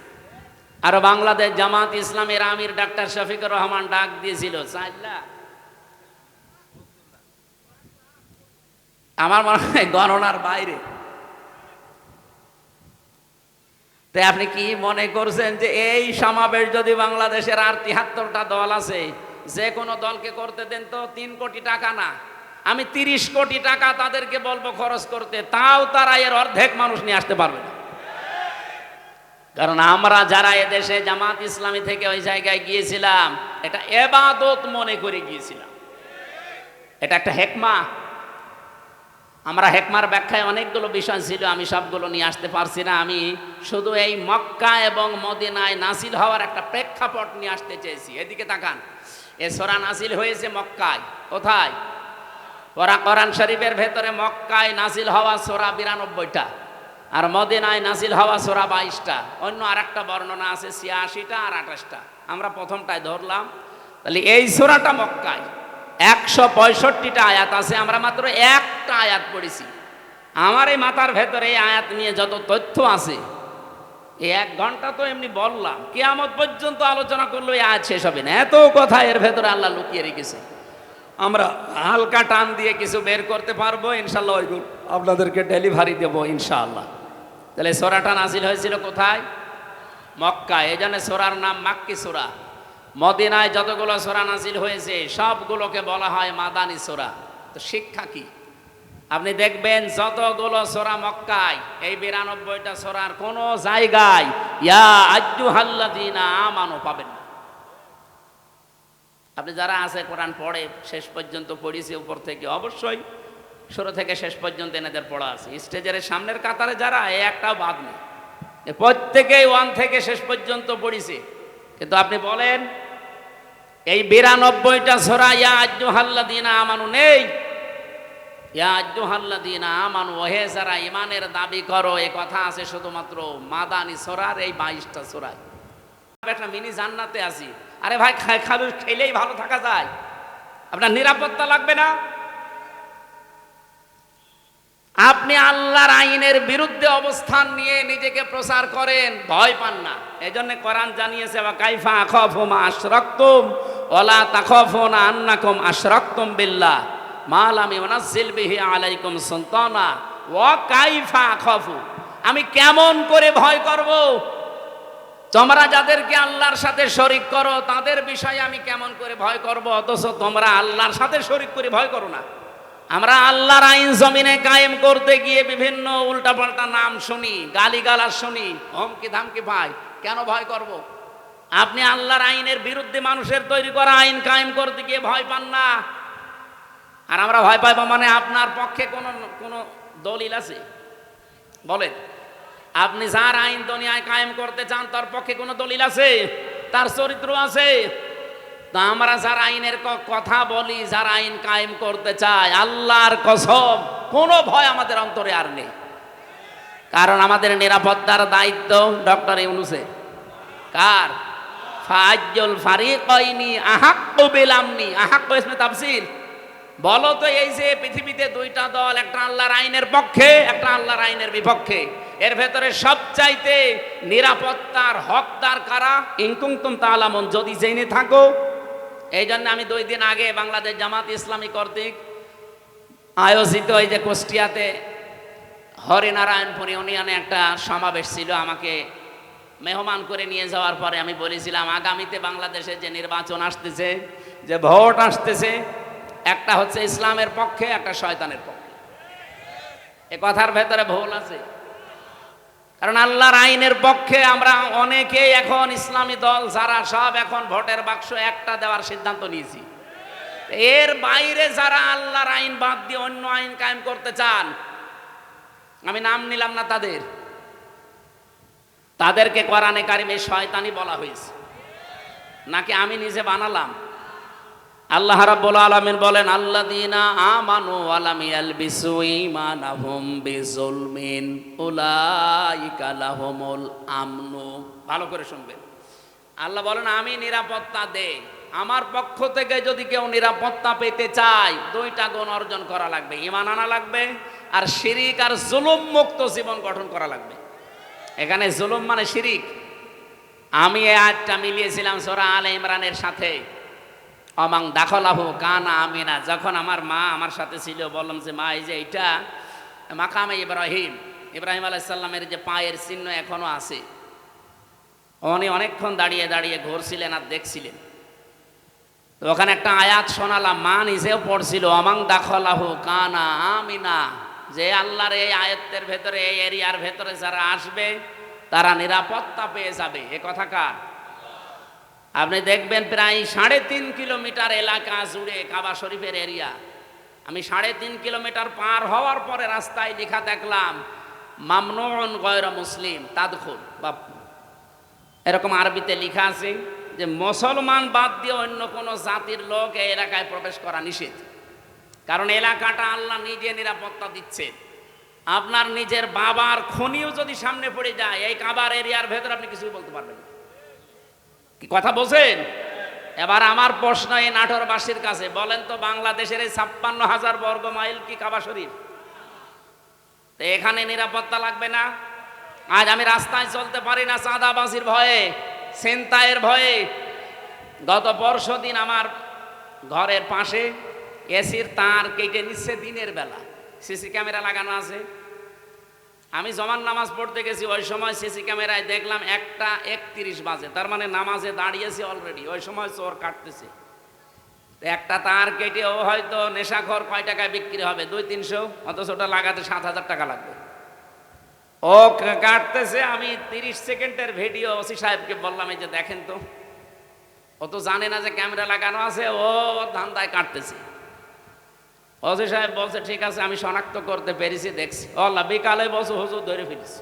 আর বাংলাদেশ জামাত ইসলামের আমির ডাক্তার শফিকুর রহমান ডাক দিয়েছিল 4 লাখ। আমার মনে হয় গণনার বাইরে। তাই আপনি কি মনে করছেন যে এই সমাবেশ যদি বাংলাদেশের আর 73টা দল আছে, যে কোনো দলকে করতে দেন তো 3 কোটি টাকা না, আমি 30 কোটি টাকা তাদেরকে বলবো খরচ করতে, তাও তারা এর অর্ধেক মানুষ নিয়ে আসতে পারবে না। কারণ আমরা যারা এদেশে জামাত ইসলামী থেকে ওই জায়গায় গিয়েছিলাম, এটা ইবাদত মনে করে গিয়েছিলাম, এটা একটা হেকমা। আমরা হেকমার ব্যাখ্যায় অনেকগুলো বিষয় ছিল, আমি সবগুলো নিয়ে আসতে পারছি না। আমি শুধু এই মক্কা এবং মদিনায় নাসিল হওয়ার একটা প্রেক্ষাপট নিয়ে আসতে চেয়েছি। এদিকে তাকান, এ সূরা নাসিল হয়েছে মক্কায়। কোথায়? কোরআন শরীফের ভেতরে মক্কায় নাসিল হওয়া সূরা 92টা, আর মদিনায় নাসিল হওয়া সূরা 22টা। অন্য আরেকটা বর্ণনা আছে 86টা আর 28টা। আমরা প্রথমটায় ধরলাম। তাহলে এই সূরাটা মক্কায় 165টা আয়াত আছে, আমরা মাত্র একটা আয়াত পড়েছি। আমার এই মাথার ভেতরে এই আয়াত নিয়ে যত তথ্য আছে, এই 1 ঘন্টা তো এমনি বললাম, কিয়ামত পর্যন্ত আলোচনা করলো এই আয়াত শেষ হবে না, এত কথা এর ভেতরে আল্লাহ লুকিয়ে রেখেছে। আমরা হালকা টান দিয়ে কিছু বের করতে পারবো ইনশাল্লাহ, ওইগুলো আপনাদেরকে ডেলিভারি দেবো ইনশাআল্লাহ। তাহলে সূরাটা নাজিল হয়েছিল কোথায়? মক্কায়। এই জন্য সূরার নাম মাক্কি সূরা। মদিনায় যতগুলো সূরা নাজিল হয়েছে সবগুলোকে বলা হয় মাদানী সূরা। তো শিক্ষা কি? আপনি দেখবেন যতগুলো সূরা মক্কায়, এই 92টা সূরার কোন জায়গায় ইয়া আইয়ুহাল্লাযীনা আমানু পাবেন না। আপনি যারা আছে কোরআন পড়ে, শেষ পর্যন্ত পড়িছে উপর থেকে, অবশ্যই শুরু থেকে শেষ পর্যন্ত এনাদের পড়া আছে। স্টেজের সামনের কাতারে যারা, একটাও বাদ নেই, প্রত্যেকেই 1 থেকে শেষ পর্যন্ত পড়িছে। কিন্তু আপনি বলেন এই 92টা সূরা ইয়া আইয়ুহাল্লাযীনা আমানু নেই। ইয়া আইয়ুহাল্লাযীনা আমানু, ওহে যারা ঈমানের দাবি করো, এই কথা আছে শুধুমাত্র মাদানী সূরার এই 22টা সূরায়। একটা মিনি জান্নাতে আছি। আরে ভাই, খালি খেলেই ভালো থাকা যায়? আপনার নিরাপত্তা লাগবে না? আপনি আল্লাহর আইনের বিরুদ্ধে অবস্থান নিয়ে নিজেকে প্রচার করেন, ভয় পান না। এই জন্য কোরআন জানিয়েছে ওয়া কাইফা আখাফু মা আশরাকতুম ওয়ালা তাখাফুনা আন্নাকুম আশরাকতুম বিল্লাহ মা লাম ইউনাজ্জিল বিহি আলাইকুম সুলতানা ওয়া কাইফা আখাফু, আমি কেমন করে ভয় করব? তোমরা যাদেরকে আল্লাহর সাথে শরীক করো তাদের বিষয়ে আমি কেমন করে ভয় করব, অথচ তোমরা আল্লাহর সাথে শরীক করে ভয় করো না। আমরা আল্লাহর আইন জমিনে কায়েম করতে গিয়ে বিভিন্ন উল্টাপাল্টা নাম শুনি, গালিগালাজ শুনি, হুমকি ধামকি পাই, কেন ভয় করব? আপনি আল্লাহর আইনের বিরুদ্ধে মানুষের তৈরি করা আইন কায়েম করতে গিয়ে ভয় পান না। আর আমরা ভয় পাইব মানে আপনার পক্ষে কোনো দলিল আছে? বলেন, আপনি যার আইন দুনিয়ায় কায়েম করতে চান তার পক্ষে কোনো দলিল আছে? তার চরিত্র আছে? তা আমরা যার আইনের কথা বলি, যার আইন কায়েম করতে চাই, আল্লাহর কসম কোনো ভয় আমাদের অন্তরে আর নেই। কারণ আমাদের নিরাপত্তার দায়িত্ব ডক্টর ইউনূসের। কার? ফাজ্জুল ফারিকাইনি আহাক্কু বিল আমনি। আহাক্কু ইসমে তাফসীর। বলো তো, এই যে পৃথিবীতে 2টা দল, একটা আল্লাহর আইনের পক্ষে, একটা আল্লাহর আইনের বিপক্ষে, এর ভেতরে সবচাইতে নিরাপত্তার হকদার কারা? ইন কুনতুম তা'লামুন, যদি জেনে থাকো। এই জন্য আমি 2 দিন আগে বাংলাদেশ জামাত ইসলামী কর্তৃক আয়োজিত এই যে কুষ্টিয়াতে হরিনারায়ণপুর ইউনিয়নে একটা সমাবেশ ছিল, আমাকে মেহমান করে নিয়ে যাওয়ার পরে আমি বলেছিলাম, আগামীতে বাংলাদেশে যে নির্বাচন আসতেছে, যে ভোট আসতেছে, একটা হচ্ছে ইসলামের পক্ষে, একটা শয়তানের পক্ষে। এ কথার ভেতরে ভুল আছে। কারণ আল্লাহর আইনের পক্ষে আমরা অনেকেই এখন ইসলামী দল যারা, সব এখন ভোটের বাক্স একটা দেওয়ার সিদ্ধান্ত নিয়েছি। এর বাইরে যারা আল্লাহর আইন বাদ দিয়ে অন্য আইন কায়েম করতে চান, আমি নাম নিলাম না তাদেরকে কোরআনে কারিমে শয়তানি বলা হয়েছে, নাকি আমি নিজে বানালাম? আল্লাহ রাব্বুল আলামিন বলেন, আল্লাযীনা আমানু ওয়া লাম ইয়ালবিসু ঈমানাহুম বিযুলমিন উলাইকা লাহুমুল আমনু। ভালো করে শুনবেন, আল্লাহ বলেন আমি নিরাপত্তা দেই। আমার পক্ষ থেকে যদি কেউ নিরাপত্তা পেতে চায়, দুইটা গুণ অর্জন করা লাগবে, ঈমান আনা লাগবে, আর শিরিক আর জুলুম মুক্ত জীবন গঠন করা লাগবে। এখানে জুলুম মানে শিরিক। আমি এই আয়াতটা মিলিয়েছিলাম সূরা আলে ইমরানের সাথে। অমাং দাখলাহু কানা আমিনা। যখন আমার মা আমার সাথে ছিল, বললাম যে মা, এই যে এটা মাকামে ইব্রাহিম, ইব্রাহিম আলাইহিস সালামের যে পায়ের চিহ্ন এখনো আছে। উনি অনেকক্ষণ দাঁড়িয়ে দাঁড়িয়ে ঘুরছিলেন আর দেখছিলেন। তো ওখানে একটা আয়াত শোনালাম, মা নিজেও পড়ছিল, অমাং দাখলাহু কানা আমিনা, যে আল্লাহর এই আয়াতের ভেতরে, এই এরিয়ার ভেতরে যারা আসবে তারা নিরাপত্তা পেয়ে যাবে। এ কথা কার? আপনি দেখবেন প্রায় 3.5 কিলোমিটার এলাকা জুড়ে কাবা শরীফের এরিয়া। আমি 3.5 কিলোমিটার পার হওয়ার পরে রাস্তায় লেখা দেখলাম, মামনুউন গয়রা মুসলিম তাদখুল, বা এরকম আরবিতে লেখা আছে যে মুসলমান বাদ দিয়ে অন্য কোনো জাতির লোক এই এলাকায় প্রবেশ করা নিষেধ। কারণ এলাকাটা আল্লাহ নিজে নিরাপত্তা দিচ্ছে। আপনার নিজের বাবার খনিও যদি সামনে পড়ে যায়, এই কাবার এরিয়ার ভেতরে আপনি কিছুই বলতে পারবেন না। কি কথা বলছেন? এবার আমার প্রশ্ন এই নাটোরবাসীর কাছে, বলেন তো বাংলাদেশের এই 56,000 বর্গ মাইল কি কাবা শরীফ? তো এখানে নিরাপত্তা লাগবে না? আজ আমি রাস্তায় চলতে পারি না চাঁদাবাজির ভয়ে, ছিনতাইয়ের ভয়ে। গত পরশুদিন আমার ঘরের পাশে এসির তার কেটে নিচ্ছে দিনের বেলা, সিসি ক্যামেরা লাগানো আছে। আমি জমান নামাজ পড়তে গেছি, ওই সময় সিসি ক্যামেরায় দেখলাম 1:31 বাজে, তার মানে নামাজে দাঁড়িয়েছে অলরেডি। ওই সময় চোর কাটতেছে। একটা তার কেটে ও হয়তো নেশাখোর কয় টাকায় বিক্রি হবে, 200-300, অথচ ওটা লাগাতে 7,000 টাকা লাগবে। ও কাটতেছে, আমি 30 সেকেন্ডের ভিডিও ওসি সাহেবকে বললাম, এই যে দেখেন তো। ও তো জানে না যে ক্যামেরা লাগানো আছে, ও ধান্দায় কাটতেছে। ওসি সাহেব বলছে ঠিক আছে, আমি শনাক্ত করতে পেরেছি, দেখছি। আল্লাহ, বিকালে বলছে হুজুর ধরে ফেলেছি।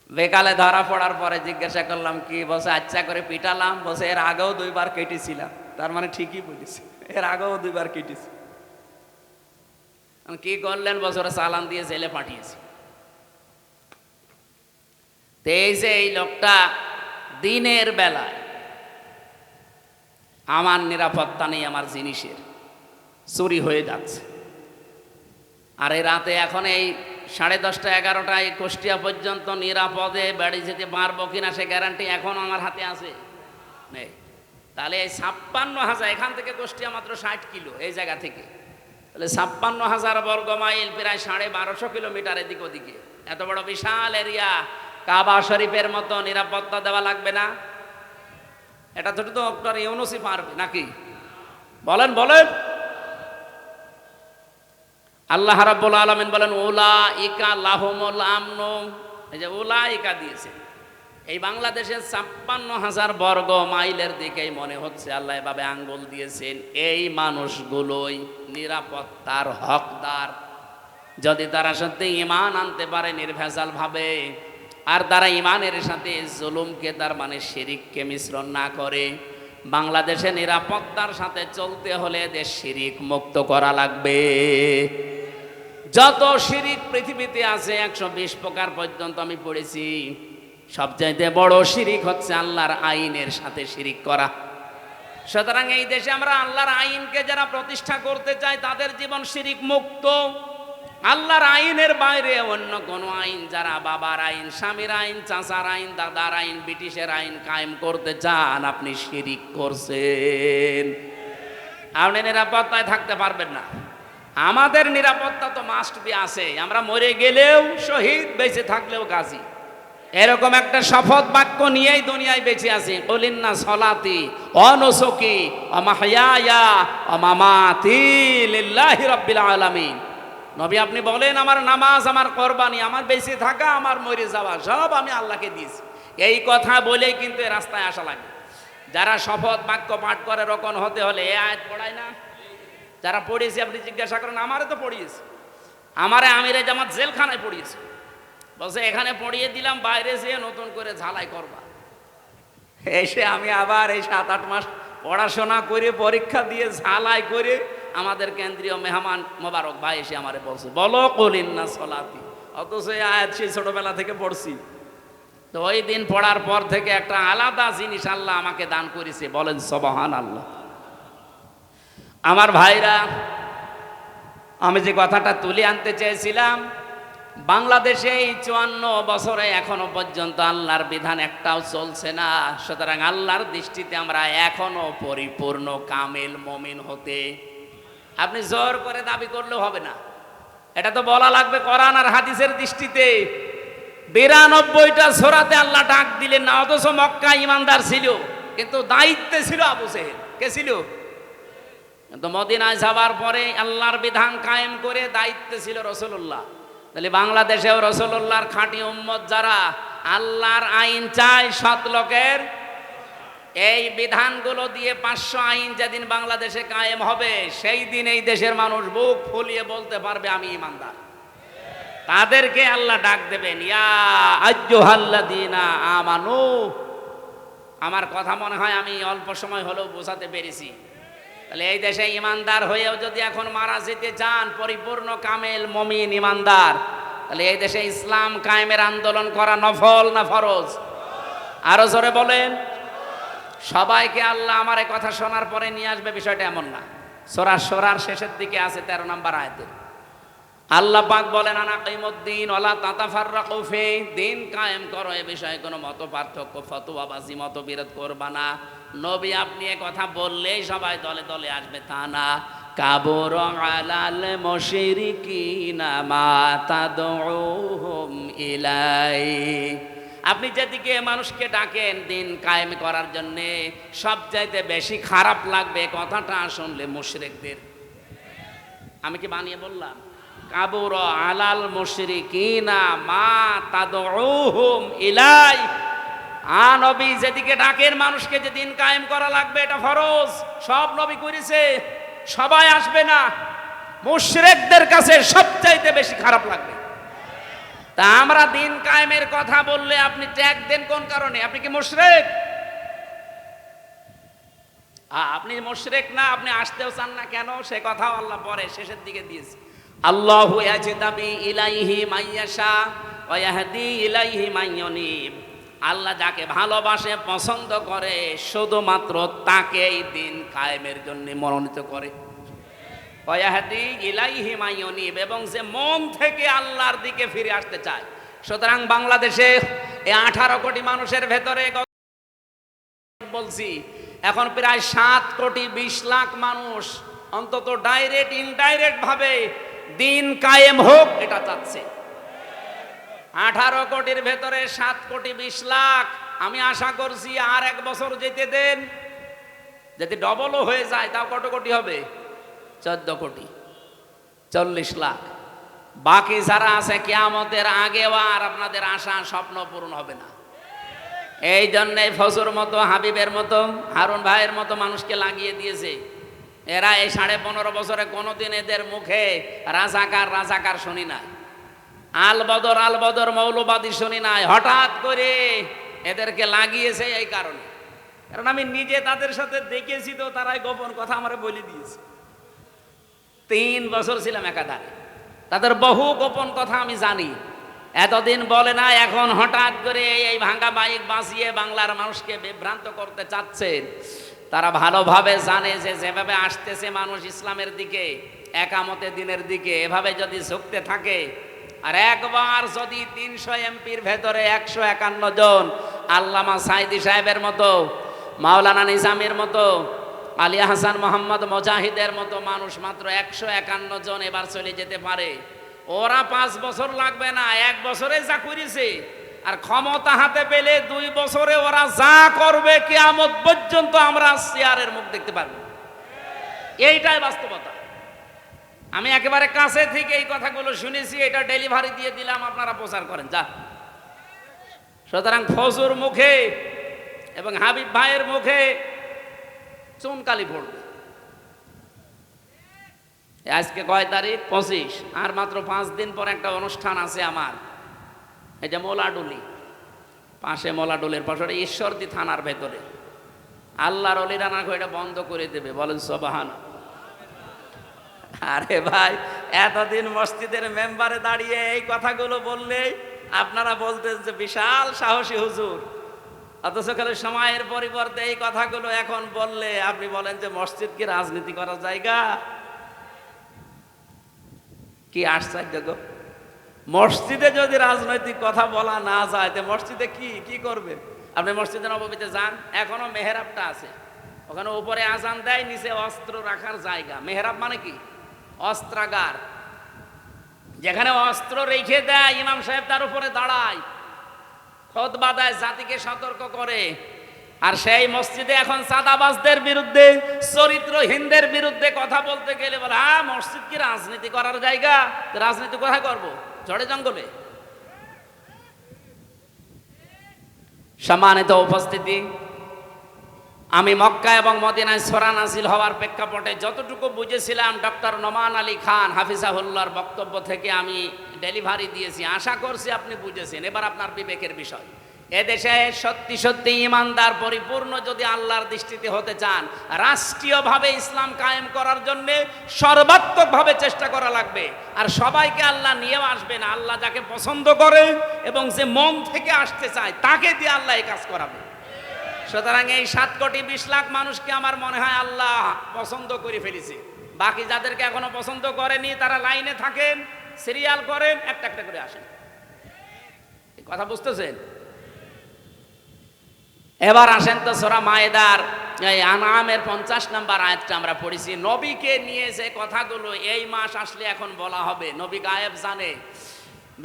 বিকালে ধরা পড়ার পরে জিজ্ঞাসা করলাম কি? বলছে আচ্ছা করে পিটালাম। বলছে এর আগেও 2 বার কেটেছিলাম। তার মানে ঠিকই বলেছে, এর আগেও 2 বার কেটেছি। কি করলেন? বছরে চালান দিয়ে জেলে পাঠিয়েছি। তো এই যে এই লোকটা দিনের বেলায়, আমার নিরাপত্তা নেই, আমার জিনিসের চুরি হয়ে যাচ্ছে। আর এই রাতে এখন এই 10:30 11টায় কুষ্টিয়া পর্যন্ত নিরাপদে বাড়ি যেতে পারবো কিনা সে গ্যারান্টি এখন আমার হাতে আছে নেই। তাহলে এই 56,000, এখান থেকে কুষ্টিয়া মাত্র 60 কিলো এই জায়গা থেকে, তাহলে 56,000 বর্গ মাইল, প্রায় 1250 কিলোমিটার এদিক ওদিকে, এত বড় বিশাল এরিয়া, কাবা শরীফের মতো নিরাপত্তা দেওয়া লাগবে না? এটা তো ডক্টর ইউনূসই পারবে নাকি? বলেন বলেন। আল্লাহ রাব্বুল আলামিন বলেন উলাইকা লাহুমুল আমনু। এই যে উলাইকা দিয়েছে, এই বাংলাদেশের 56,000 বর্গ মাইলের দিকেই মনে হচ্ছে আল্লাহ এভাবে আঙ্গুল দিয়েছেন। এই মানুষগুলোই নিরাপত্তার হকদার, যদি তারা সত্যি ঈমান আনতে পারে নির্ভেজাল ভাবে, আর তারা ঈমানের সাথে জুলুমকে, তার মানে শিরিককে মিশ্রণ না করে। বাংলাদেশে নিরাপত্তার সাথে চলতে হলে দেশ শিরিক মুক্ত করা লাগবে। যত শিরিক পৃথিবীতে আছে 120 প্রকার পর্যন্ত আমি পড়েছি। সবচাইতে বড় শিরিক হচ্ছে আল্লাহর আইনের সাথে শিরিক করা। সুতরাং এই দেশে আমরা আল্লাহর আইনকে যারা প্রতিষ্ঠা করতে চাই, তাদের জীবন শিরিক মুক্ত। আল্লাহর আইনের বাইরে অন্য কোনো আইন, যারা বাবার আইন, স্বামীর আইন, চাচার আইন, দাদার আইন, ব্রিটিশের আইন কায়েম করতে চান, আপনি শিরিক করছেন। আপনি নিরাপত্তায় থাকতে পারবেন না। আমাদের নিরাপত্তা তো মাস্ট বি আছে। আমরা মরে গেলেও শহীদ, বেঁচে থাকলেও গাজী, এরকম একটা শপথ বাক্য নিয়েই দুনিয়ায় বেঁচে আছি। কুলিন্না সলাতি অনুসুকি অমাহইয়া অমামাতি লিল্লাহি রাব্বিল আলামিন। নবী আপনি বলেন আমার নামাজ, আমার কোরবানি, আমার বেঁচে থাকা, আমার মরে যাওয়া সব আমি আল্লাহকে দিয়েছি। এই কথা বলেই কিন্তু রাস্তায় আসা লাগে। যারা শপথ বাক্য পাঠ করে রকম হতে হলে এ আয়াত পড়ায় না? যারা পড়িয়েছে আপনি জিজ্ঞাসা করেন, আমারে তো পড়িয়েছে, আমারে আমিরে জামাত জেলখানায় পড়িয়েছে, বলছে এখানে পড়িয়ে দিলাম, বাইরে যেয়ে নতুন করে ঝালাই করবা। এসে আমি আবার এই 7-8 মাস পড়াশোনা করে পরীক্ষা দিয়ে ঝালাই করে আমাদের কেন্দ্রীয় মেহমান মোবারক ভাই এসে আমারে বলছে, বলো কলিন্না সলাতি, অথচ এই আয়াত সেই ছোটবেলা থেকে পড়ছি। তো ওই দিন পড়ার পর থেকে একটা আলাদা জিনিস আল্লাহ আমাকে দান করেছে, বলেন সুবহানাল্লাহ। আমার ভাইরা, আমি যে কথাটা তুলে আনতে চেয়েছিলাম, বাংলাদেশে এই 54 বছরে এখনো পর্যন্ত আল্লাহর বিধান একটাও চলছে না। সুতরাং আল্লাহর দৃষ্টিতে আমরা এখনো পরিপূর্ণ কামেল মুমিন হতে, আপনি জোর করে দাবি করলেও হবে না, এটা তো বলা লাগবে কোরআন আর হাদিসের দৃষ্টিতে। 92টা সূরাতে আল্লাহ ডাক দিলেন না, অথচ মক্কা ইমানদার ছিল, কিন্তু দায়িত্বে ছিল আবু জেহেল। কে ছিল? কিন্তু মদিনায় যাবার পরে আল্লাহর বিধান কায়েম করে দায়িত্বে ছিল রাসূলুল্লাহ। তাহলে বাংলাদেশেও রাসূলুল্লাহর খাঁটি উম্মত যারা আল্লাহর আইন চায় সৎ লোকের, এই বিধানগুলো দিয়ে 500 আইন যেদিন বাংলাদেশে কায়েম হবে, সেই দিন এই দেশের মানুষ বুক ফুলিয়ে বলতে পারবে আমি ইমানদার। তাদেরকে আল্লাহ ডাক দেবেন, ইয়া আইয়ুহাল্লাযীনা আমানু। আমার কথা মনে হয় আমি অল্প সময় হলেও বোঝাতে পেরেছি। তাহলে এই দেশে ইমানদার হয়েও যদি এখন মারা যেতে চান, পরিপূর্ণ কামেল মুমিন ইমানদার, তাহলে এই দেশে ইসলাম কায়েমের আন্দোলন করা নফল না ফরজ? আরো জোরে বলেন। সবাইকে আল্লাহ আমার এই কথা শোনার পরে নিয়ে আসবে, বিষয়টা এমন না। সূরা শুরার শেষের দিকে আছে 13 নম্বর আয়াতে আল্লাহ পাক বলেন, আনা কাইমুদ্দিন ওয়ালা তাতাফাররাকু ফি, দিন কায়েম করো, এ বিষয়ে কোনো মত পার্থক্য ফতোয়াবাজি মতবিরোধ করবা না। নবী আপনি এ কথা বললেই সবাই দলে দলে আসবে তা না। কাবুর আলাল মুশরিকিনা মা তাদউহুম ইলাই, আপনি যেদিকে মানুষকে ডাকেন দিন কায়েম করার জন্য, সবচাইতে বেশি খারাপ লাগবে কথাটা শুনলে মুশরিকদের। আমি কি বানিয়ে বললাম? কাবুর আলাল মুশরিকিনা মা তাদউহুম ইলাই, নবী যেদিকে ডাকেন মানুষকে যে দিন কায়েম করা লাগবে, এটা ফরজ, সব নবী করেছে, সবাই আসবে না। মুশরিকদের কাছে সবচাইতে বেশি খারাপ লাগবে। তা আমরা দিন কায়েমের কথা বললে আপনি ট্যাগ দেন কোন কারণে? আপনি কি মুশরিক? আপনি মুশরিক না, আপনি আসতেও চান না কেন? সে কথাও আল্লাহ পরে শেষের দিকে দিয়েছে। আল্লাহু ইয়াজতাবি ইলাইহি মাইয়াশা ওয়া ইয়াহদি ইলাইহি মাইয়ুনিব, আল্লাহ যাকে ভালোবাসে পছন্দ করে শুধুমাত্র তাকেই দিন কায়েমের জন্য মনোনীত করে। ওয়া ইয়াহদি ইলাইহি মাইয়ুনিব, এবং যে মন থেকে আল্লাহর দিকে ফিরে আসতে চায়। সুতরাং বাংলাদেশে এই 18 কোটি মানুষের ভেতরে বলছি এখন প্রায় 7 কোটি 20 লাখ মানুষ অন্তত ডাইরেক্ট ইনডাইরেক্ট ভাবে দিন কায়েম হোক এটা চাচ্ছে। 18 কোটির ভেতরে 7 কোটি 20 লাখ, আমি আশা করছি আর 1 বছর যেতে দেন, যদি ডবলও হয়ে যায় তাও কত কোটি হবে? 14 কোটি 40 লাখ। বাকি যারা আছে কিয়ামতের আগেও আর আপনাদের আশা স্বপ্ন পূরণ হবে না। এই জন্যে ফজর মতো, হাবিবের মতো, হারুন ভাইয়ের মতো মানুষকে লাগিয়ে দিয়েছে। এরা এই 15.5 বছরে কোনোদিন এদের মুখে রাজাকার রাজাকার শুনি নাই, আল বদর মৌলবাদী শুনি নাই। হঠাৎ করে এদেরকে লাগিয়েছে এই কারণে, কারণ আমি নিজে তাদের সাথে দেখেছি, তো তারাই গোপন কথা আমারে বলে দিয়েছে। 3 বছর ছিলাম একাধারে, তাদের বহু গোপন কথা আমি জানি। এতদিন বলে না, এখন হঠাৎ করে এই ভাঙা বাইক বাঁচিয়ে বাংলার মানুষকে বিভ্রান্ত করতে চাচ্ছেন। তারা ভালোভাবে জানে যে যেভাবে আসতেছে মানুষ ইসলামের দিকে, একামতে দিনের দিকে, এভাবে যদি ঝুঁকতে থাকে, আর একবার যদি 300 এমপির ভেতরে 151 জন আল্লামা সাইদি সাহেবের মতো, মাওলানা নিজামের মতো, আলী হাসান মোহাম্মদ মুজাহিদের মতো মানুষ মাত্র 151 জন এবার চলে যেতে পারে, ওরা 5 বছর লাগবে না, 1 বছরে যা করেছে, আর ক্ষমতা হাতে পেলে 2 বছরে ওরা যা করবে কিয়ামত পর্যন্ত আমরা চেয়ারের মুখ দেখতে পারবো। এইটাই বাস্তবতা। আমি একেবারে কাছে থেকে এই কথাগুলো শুনেছি, এটা ডেলিভারি দিয়ে দিলাম, আপনারা প্রচার করেন যা। সুতরাং ফজর মুখে এবং হাবিব ভাইয়ের মুখে চুনকালি পড়বে। আজকে কয় তারিখ? 25। আর মাত্র 5 দিন পর একটা অনুষ্ঠান আছে আমার, এই যে মোলাডুলি পাশে, মোলাডুলের পাশে ঈশ্বরদী থানার ভেতরে। আল্লাহর অলিরা না এটা বন্ধ করে দেবে, বলেন সুবহানাল্লাহ। আরে ভাই, এতদিন মসজিদের মেম্বারে দাঁড়িয়ে এই কথাগুলো বললেই আপনারা বলতেন যে বিশাল সাহসী হুজুর, অথচ খালি সময়ের পরিবর্তে এই কথাগুলো এখন বললে আপনি বলেন যে মসজিদ কি রাজনীতি করার জায়গা? কি আশ্চর্য গো! মসজিদে যদি রাজনৈতিক কথা বলা না যায়, তো মসজিদে কি করবে? আপনি মসজিদে নববীতে যান, এখনো মেহরাবটা আছে, ওখানে উপরে আজান দেয়, নিচে অস্ত্র রাখার জায়গা। মেহরাব মানে কি? অস্ত্রাগার, যেখানে অস্ত্র রেখে দেয়, ইমাম সাহেব তার উপরে দাঁড়ায়, খুতবা দেয়, জাতিকে সতর্ক করে। আর সেই মসজিদে এখন চাঁদাবাজদের বিরুদ্ধে, চরিত্রহীনদের বিরুদ্ধে কথা বলতে গেলে বলে মসজিদ কি রাজনীতি করার জায়গা? রাজনীতি কোথায় করবো? ঝড়ে জঙ্গলে। সম্মানিত উপস্থিতি, আমি মক্কা এবং মদিনায় সূরা নাযিল হওয়ার প্রেক্ষাপটে যতটুকু বুঝেছিলাম ডক্টর নোমান আলী খান হাফিজাহুল্লাহর বক্তব্য থেকে আমি ডেলিভারি দিয়েছি। আশা করছি আপনি বুঝেছেন। এবার আপনার বিবেকের বিষয়, এদেশে সত্যি সত্যি ইমানদার পরিপূর্ণ যদি আল্লাহর দৃষ্টিতে হতে চান, রাষ্ট্রীয়ভাবে ইসলাম কায়েম করার জন্য সর্বাত্মকভাবে চেষ্টা করা লাগবে। আর সবাইকে আল্লাহ নিয়েও আসবে না, আল্লাহ যাকে পছন্দ করে এবং যে মন থেকে আসতে চায় তাকে দিয়ে আল্লাহ এই কাজ করাবে। সুতরাং এই 7 কোটি 20 লাখ মানুষকে আমার মনে হয় আল্লাহ পছন্দ করে ফেলেছে। বাকি যাদেরকে এখনো পছন্দ করেনি তারা লাইনে থাকেন, সিরিয়াল করেন, একটা একটা করে আসেন। এই কথা বুঝতেছেন? এবার আসেন তো সূরা মায়েদার এই আনআমের 50 নম্বর আয়াতটা আমরা পড়েছি। নবীকে নিয়ে যে কথাগুলো এই মাস আসলে এখন বলা হবে, নবী গায়েব জানে,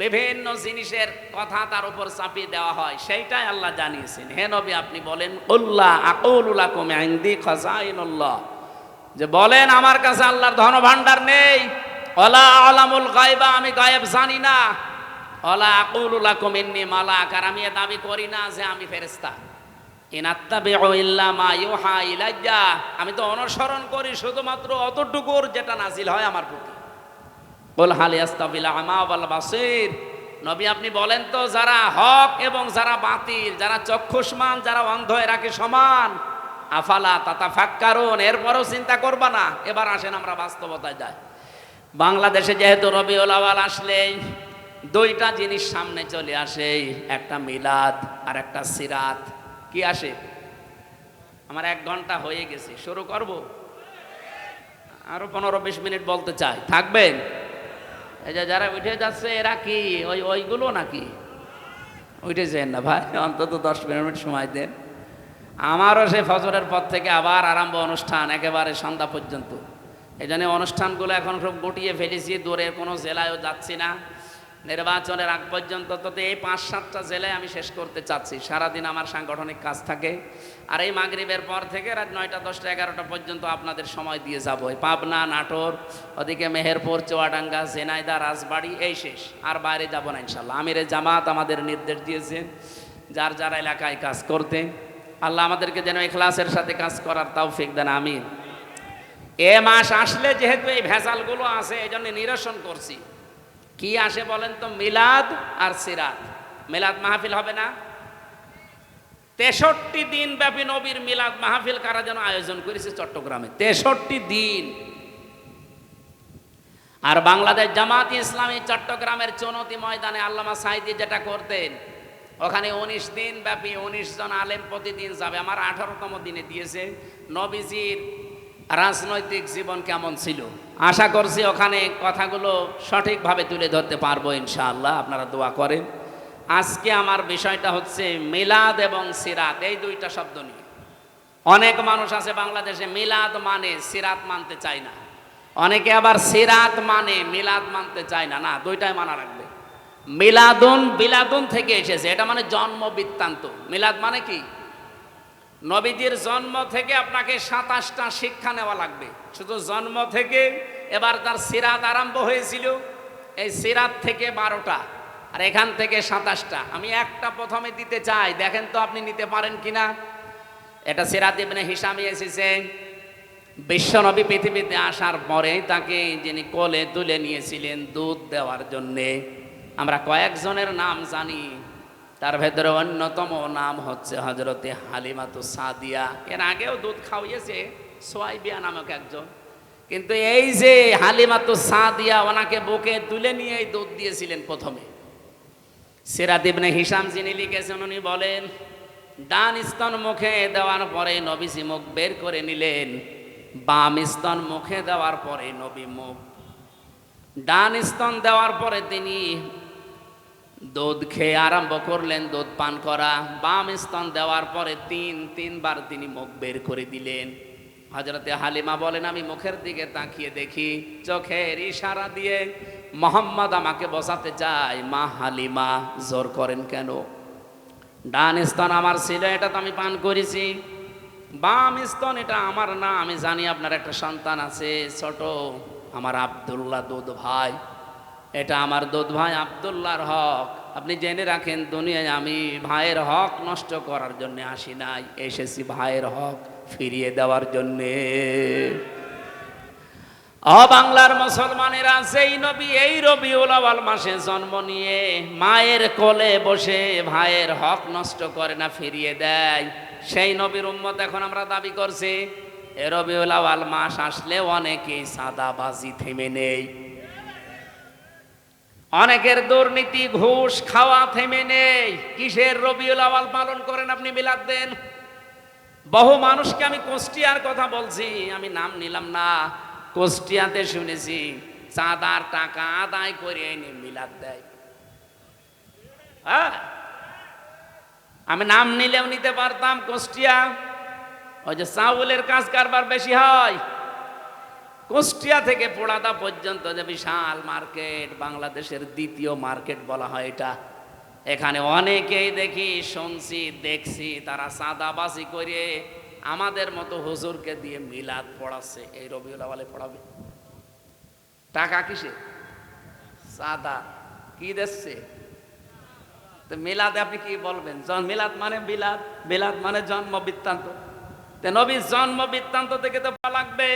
বিভিন্ন জিনিসের কথা তার উপর চাপিয়ে দেওয়া হয়, সেইটাই আল্লাহ জানিয়েছেন। হে নবী, আপনি বলেন কুল্লা আকুলু লাকুম ইনদি খাযাইনুল্লাহ, যে বলেন আমার কাছে আল্লাহর ধনভাণ্ডার নেই। ওয়ালা আলামুল গায়বা, আমি গায়েব জানি না। ওয়ালা আকুলু লাকুম ইন্নী মালাক, আর আমি দাবি করি না যে আমি ফেরেশতা। ইন আত্তাবিউ ইল্লা মা ইউহা ইলাইয়া, আমি তো অনুসরণ করি শুধুমাত্র অতটুকুর যেটা নাজিল হয় আমার প্রতি। বল হাল ইয়াস্তাবিল আমা ওয়াল বাসীর, নবী আপনি বলেন তো যারা হক এবং যারা বাতিল, যারা চক্ষুষ্মান যারা অন্ধ, এরা কি সমান? আফালা তাতাফাক্কারুন, এরপরও চিন্তা করবা না? এবার আসেন আমরা বাস্তবতায় যাই। বাংলাদেশে যেহেতু রবিউল আউয়াল আসলেই 2টা জিনিস সামনে চলে আসে, একটা মিলাদ আর একটা সিরাত। কি আসে? আমার 1 ঘন্টা হয়ে গেছে, শুরু করব? আরো 15-20 মিনিট বলতে চাই, থাকবেন? এই যে যারা উঠে যাচ্ছে এরা কি ওইগুলো নাকি? উঠে যান না ভাই, অন্তত 10 মিনিট সময় দেন। আমারও সে ফজরের পর থেকে আবার আরম্ভ অনুষ্ঠান, একেবারে সন্ধ্যা পর্যন্ত। এই জন্য অনুষ্ঠানগুলো এখন সব গুটিয়ে ফেলেছি, দূরের কোনো জেলায়ও যাচ্ছি না। নির্বাচনের আগ পর্যন্ত তো এই 5-7টা জেলায় আমি শেষ করতে চাচ্ছি। সারাদিন আমার সাংগঠনিক কাজ থাকে, আর এই মাগরিবের পর থেকে রাত 9টা 10টা 11টা পর্যন্ত আপনাদের সময় দিয়ে যাবো। পাবনা, নাটোর, ওদিকে মেহেরপুর, চুয়াডাঙ্গা, ঝিনাইদহ, রাজবাড়ী, এই শেষ। আর বাইরে যাব না ইনশাল্লাহ। আমিরে জামাত আমাদের নির্দেশ দিয়েছেন যার যার এলাকায় কাজ করতে। আল্লাহ আমাদেরকে যেন ইখলাসের সাথে কাজ করার তৌফিক দেন, আমিন। এ মাস আসলে যেহেতু এই ভেজালগুলো আছে, এই জন্য নিরসন করছি। কি আসে বলেন তো? মিলাদ আর সিরাত। মিলাদ মাহফিল হবে না? 63 দিন ব্যাপী নবীর মিলাদ মাহফিল কারা যেন আয়োজন করেছে চট্টগ্রামে, 63 দিন। আর বাংলাদেশ জামাত ইসলামী চট্টগ্রামের চনতি ময়দানে আল্লামা সাঈদী যেটা করতেন, ওখানে 19 দিন ব্যাপী 19 জন আলেম প্রতিদিন যাবে। আমার 18তম দিনে দিয়েছে নবীজির রাজনৈতিক জীবন কেমন ছিল। আশা করছি ওখানে কথাগুলো সঠিকভাবে তুলে ধরতে পারবো ইনশাআল্লাহ, আপনারা দোয়া করেন। আজকে আমার বিষয়টা হচ্ছে মিলাদ এবং সিরাত, এই 2টা শব্দ নিয়ে। অনেক মানুষ আছে বাংলাদেশে মিলাদ মানে সিরাত মানতে চায় না, অনেকে আবার সিরাত মানে মিলাদ মানতে চায় না। না, 2টাই মানা রাখবে। মিলাদুন বিলাদুন থেকে এসেছে, এটা মানে জন্ম বৃত্তান্ত। মিলাদ মানে কি? নবীজির জন্ম থেকে আপনাকে 27টা শিক্ষা নেওয়া লাগবে, শুধু জন্ম থেকে। এবার তার সিরাত আরম্ভ হয়েছিল, এই সিরাত থেকে 12টা, আর এখান থেকে 27টা। আমি একটা প্রথমে দিতে চাই, দেখেন তো আপনি নিতে পারেন কিনা। এটা সিরাত ইবনে হিশামে এসেছে। বিশ্বনবী পৃথিবীতে আসার পরে তাকে যিনি কোলে তুলে নিয়েছিলেন দুধ দেওয়ার জন্যে, আমরা কয়েকজনের নাম জানি, তার ভেতরে অন্যতম নাম হচ্ছে হজরতে হালিমাতুস সাদিয়া। এর আগেও দুধ খাওয়িয়েছে সোয়াইবিয়া নামক একজন, কিন্তু এই যে হালিমাতুস সাদিয়া ওনাকে বুকে তুলে নিয়ে দুধ দিয়েছিলেন প্রথমে। সিরাত ইবনে হিশাম যিনি লিখেছেন উনি বলেন, ডান স্তন মুখে দেওয়ার পরে নবীজি মুখ বের করে নিলেন, বাম স্তন মুখে দেওয়ার পরে নবী মুখ, ডান স্তন দেওয়ার পরে তিনি দুধ খেয়ে আরম্ভ করলেন দুধ পান করা, বাম স্তন দেওয়ার পরে তিনবার তিনি মুখ বের করে দিলেন। হযরতে হালিমা বলেন, আমি মুখের দিকে তাকিয়ে দেখি চোখের ইশারা দিয়ে মোহাম্মদ আমাকে বসাতে চায়। মা হালিমা জোর করেন কেন? ডান স্তন আমার ছিল, এটা তো আমি পান করেছি। বাম স্তন এটা আমার না, আমি জানি আপনার একটা সন্তান আছে ছোট, আমার আব্দুল্লাহ দুধ ভাই, এটা আমার দুধ ভাই আব্দুল্লাহর হক। আপনি জেনে রাখেন, দুনিয়ায় আমি ভাইয়ের হক নষ্ট করার জন্য আসি নাই, এসেছি ভাইয়ের হক ফিরিয়ে দেওয়ার জন্যে। বাংলার মুসলমানেরা, সেই নবী এই রবিউল আউয়াল মাসে জন্ম নিয়ে মায়ের কোলে বসে ভাইয়ের হক নষ্ট করে না, ফিরিয়ে দেয়, সেই নবীর উম্মত এখন আমরা দাবি করছি। এ রবিউল আউয়াল মাস আসলে অনেকেই সাদাবাজি থেমে নেই, অনেকের দুর্নীতি ঘুষ খাওয়া থেমে নেই। কিসের রবিউল আউয়াল পালন করেন আপনি? মিলাদ দেন। বহু মানুষকে আমি কুষ্টিয়ার কথা বলছি, আমি নাম নিলাম না, কুষ্টিয়াতে শুনেছি চাঁদার টাকা আদায় করে এনে মিলাদ দেয়। আমি নাম নিলেও নিতে পারতাম। কুষ্টিয়া ওই যে চাউলের কাজ কারবার বেশি হয়, কুষ্টিয়া থেকে পোড়াদা পর্যন্ত যে বিশাল মার্কেট, বাংলাদেশের দ্বিতীয় মার্কেট বলা হয় এটা। এখানে অনেকেই দেখি, শুনছি, দেখছি তারা চাঁদাবাজি করে আমাদের মতো হুজুরকে দিয়ে মিলাদ পড়াচ্ছে। এই রবিউল আউয়ালে পড়াবে টাকা কিসে? চাঁদা। কি দিচ্ছে? তো মিলাদে আপনি কি বলবেন? মিলাদ মানে বিলাদ, বিলাদ মানে জন্ম বৃত্তান্ত। নবীর জন্ম বৃত্তান্ত থেকে তো লাগবে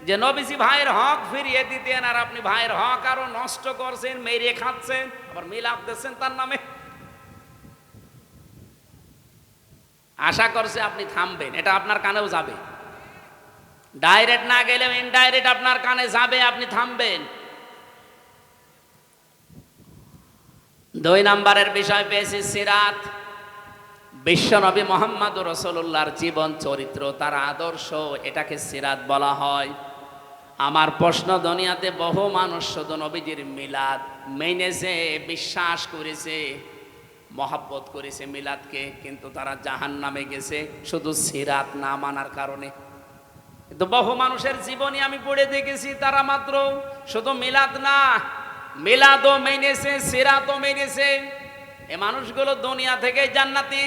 যে নবীজি ভাইয়ের হক ফিরিয়ে দিতেন, আর আপনি ভাইয়ের হক আরো নষ্ট করছেন, মেরে খাচ্ছেন, আবার মিলাদ দিচ্ছেন তার নামে। আশা করছে আপনি থামবেন, এটা আপনার কানেও যাবে, ডাইরেক্ট না গেলেও ইনডাইরেক্ট আপনার কানে যাবে, আপনি থামবেন। 2 নম্বরের বিষয় পেয়েছি সিরাত। বিশ্বনবী মুহাম্মদুর রাসূলুল্লাহর জীবন চরিত্র, তার আদর্শ, এটাকে সিরাত বলা হয়। আমার প্রশ্ন, দুনিয়াতে বহু মানুষ শুধু নবীজির মিলাদ মেনেছে, বিশ্বাস করেছে, মহব্বত করেছে মিলাদকে, কিন্তু তারা জাহান্নামে গেছে শুধু সিরাত না মানার কারণে। কিন্তু বহু মানুষের জীবনী আমি পড়ে দেখেছি, তারা মাত্র শুধু মিলাদ না, মিলাদও মেনেছে, সিরাতও মেনেছে। এই মানুষগুলো দুনিয়া থেকে জান্নাতি।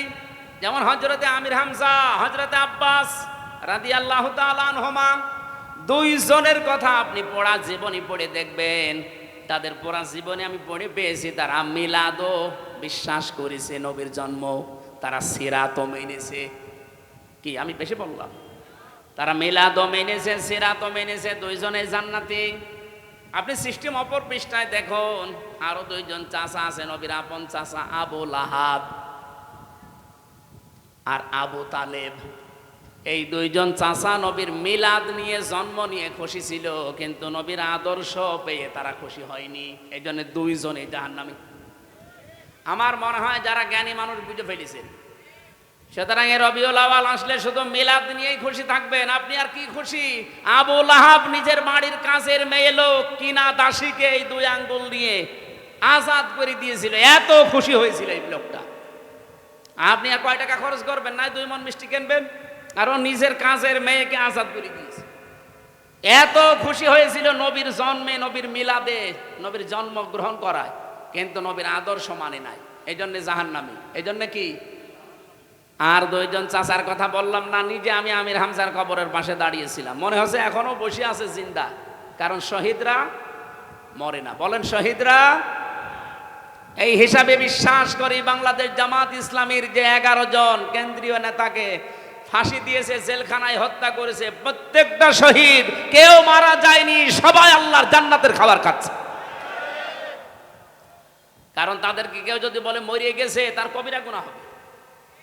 যেমন হযরতে আমির হামজা, হযরতে আব্বাস রাদিয়াল্লাহু তাআলা আনহুমা, 2 জনের কথা আপনি পড়া জীবনী পড়ে দেখবেন। তাদের পড়া জীবনে আমি পড়ে পেয়েছি, তারা মিলাদও বিশ্বাস করেছে, নবীর জন্ম, তারা সিরাতও মেনেছে। কি আমি বেশি বললাম? তারা মিলাদও মেনেছে, সিরাতও মেনেছে, 2 জনে জান্নাতি। আপনি সিস্টেম অপর পৃষ্ঠায় দেখুন, আরো 2 জন চাচা আছে, নবীর আপন চাচা, আবু লাহাব আর আবু তালেব। এই 2 জন চাচা নবীর মিলাদ নিয়ে, জন্ম নিয়ে খুশি ছিল, কিন্তু নবীর আদর্শ পেয়ে তারা খুশি হয়নি। এই জন্য 2 জনে জাহান্নামী। আমার মনে হয় যারা জ্ঞানী মানুষ বুঝে ফেলেছেন। সুতরাং এই রবিউল আউয়াল আসলে শুধু মিলাদ নিয়েই খুশি থাকবেন, আপনি আর কি খুশি? আবু লাহাব নিজের বাড়ির কাছের মেয়ে লোক কিনা দাসীকে এই 2 আঙ্গুল দিয়ে আজাদ করে দিয়েছিল, এত খুশি হয়েছিল এই লোকটা। আপনি আর কয় টাকা খরচ করবেন? না 2 মণ মিষ্টি কিনবেন, আর ও নিজের কাজের মেয়েকে আজাদ করে দিয়েছে। এত খুশি হয়েছিল নবীর জন্মে, নবীর মিলাদে, নবীর জন্ম গ্রহণ করায়, কিন্তু নবীর আদর্শ মানে নাই, এই জন্য জাহান্নামী। এই জন্য কি? আর 2 জন চাচার কথা বললাম না, নিজে আমি আমির হামজার কবরের পাশে দাঁড়িয়েছিলাম, মনে হচ্ছে এখনো বসে আছে জিন্দা, কারণ শহীদরা মরে না। বলেন শহীদরা। এই হিসাবে বিশ্বাস করি বাংলাদেশ জামাত ইসলামীর যে 11 জন কেন্দ্রীয় নেতাকে ফাঁসি দিয়েছে, জেলখানায় হত্যা করেছে, প্রত্যেকটা শহীদ, কেউ মারা যায়নি, সবাই আল্লাহর জান্নাতের খাবার খাচ্ছে। কারণ তাদেরকে কেউ যদি বলে মরিয়ে গেছে, তার কবিরা গুনাহ হবে।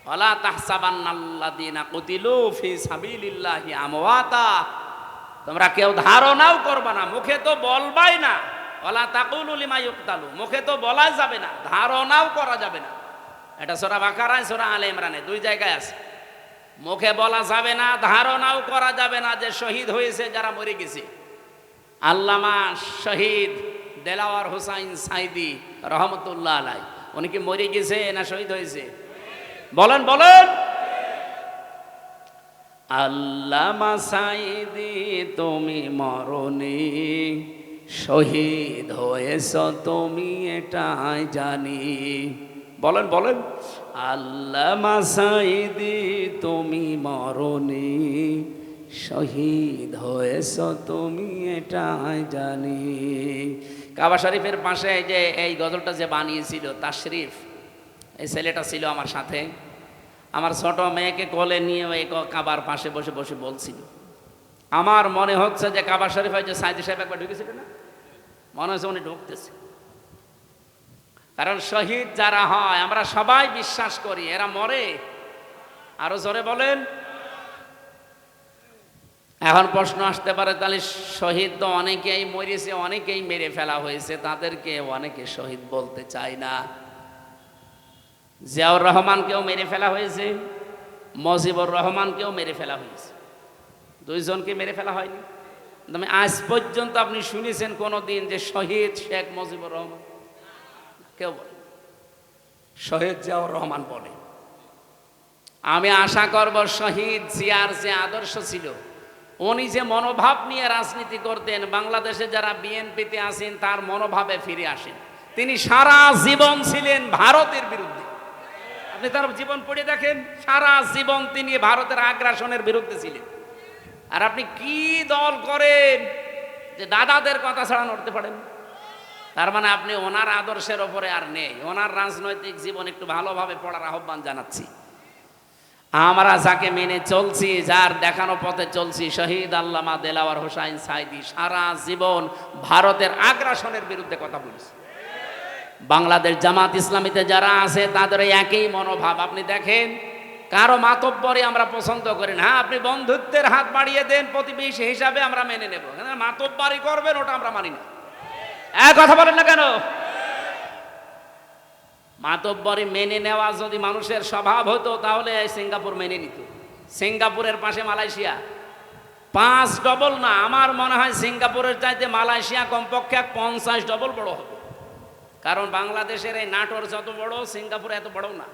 ওয়ালা তাহসাবান্নাল্লাযীনা কুতিলু ফি সাবিলিল্লাহি আমওয়াতা, তোমরা কেউ ধারণাও করবা না, মুখে তো বলবাই না। ওয়ালা তাকুলু লিমা ইউকতালু, মুখে তো বলা যাবে না, ধারণাও করা যাবে না। এটা সূরা বাকারায়, সূরা আলে ইমরানে, দুই জায়গায় আছে। মুখে বলা যাবে না, ধারণাও করা যাবে না যে শহীদ হয়েছে যারা মরে গেছে। আল্লামা শহীদ দেলাওয়ার হোসাইন সাইদি রহমতুল্লাহ আলাই, উনি কি মরে গেছে না শহীদ হয়েছে? বলেন বলেন। আল্লামা সাইদি তুমি মরনি, শহীদ হয়েছ তুমি এটাই জানি। বলেন বলেন। আল্লামা সাইদি তুমি মরনি, শহীদ হয়েছ তুমি এটাই জানি। কাবা শরীফের পাশে যে এই গজলটা যে বানিয়েছিল তাশরিফ, এই ছেলেটা ছিল আমার সাথে। আমার ছোট মেয়েকে কোলে নিয়ে ওই কাবার পাশে বসে বসে বলছিল। আমার মনে হচ্ছে যে কাবা শরীফে যে সাইদি সাহেব একবার ঢুকেছিল না, মনে হচ্ছে উনি ঢুকতেছে। কারণ শহীদ যারা হয় আমরা সবাই বিশ্বাস করি এরা মরে। আরো জোরে বলেন। এখন প্রশ্ন আসতে পারে, তাহলে শহীদ তো অনেকেই মরেছে, অনেকেই মেরে ফেলা হয়েছে, তাদেরকে অনেকে শহীদ বলতে চায় না। জিয়াউর রহমানকেও মেরে ফেলা হয়েছে, মুজিবুর রহমানকেও মেরে ফেলা হয়েছে, দুইজনকে মেরে ফেলা হয়নি। তবে আজ পর্যন্ত আপনি শুনেছেন কোনো দিন যে শহীদ শেখ মুজিবুর রহমান? কেউ বলে। শহীদ জিয়াউর রহমান বলে। আমি আশা করব শহীদ জিয়ার যে আদর্শ ছিল, উনি যে মনোভাব নিয়ে রাজনীতি করতেন, বাংলাদেশে যারা বিএনপিতে আছেন তার মনোভাবে ফিরে আসেন। তিনি সারা জীবন ছিলেন ভারতের বিরুদ্ধে। আপনি তার জীবন পড়ে দেখেন, সারা জীবন তিনি ভারতের আগ্রাসনের বিরুদ্ধে ছিলেন। আর আপনি কি দল করেন যে দাদাদের কথা ছাড়া নড়তে পারেন? তার মানে আপনি ওনার আদর্শের ওপরে আর নেই। ওনার রাজনৈতিক জীবন একটু ভালোভাবে পড়ার আহ্বান জানাচ্ছি। আমরা যাকে মেনে চলছি, যার দেখানো পথে চলছি, শহীদ আল্লামা দেলাওয়ার হোসাইন সাইদি সারা জীবন ভারতের আগ্রাসনের বিরুদ্ধে কথা বলেছে। বাংলাদেশ জামাত ইসলামীতে যারা আছে তাদের একই মনোভাব। আপনি দেখেন, কারো মাতব্বরি আমরা পছন্দ করি না। আপনি বন্ধুত্বের হাত বাড়িয়ে দেন, প্রতিবেশী হিসাবে আমরা মেনে নেব। মাতব্বরি করবেন, ওটা আমরা মানি না। কথা বলেন না কেন? মাতব্বরি মেনে নেওয়া যদি মানুষের স্বভাব হতো তাহলে সিঙ্গাপুর মেনে নিত। সিঙ্গাপুরের পাশে মালয়েশিয়া, 5 ডবল না, আমার মনে হয় সিঙ্গাপুরের চাইতে মালয়েশিয়া কমপক্ষে 50 ডবল বড় হবে। কারণ বাংলাদেশের এই নাটোর যত বড়, সিঙ্গাপুর এত বড় না।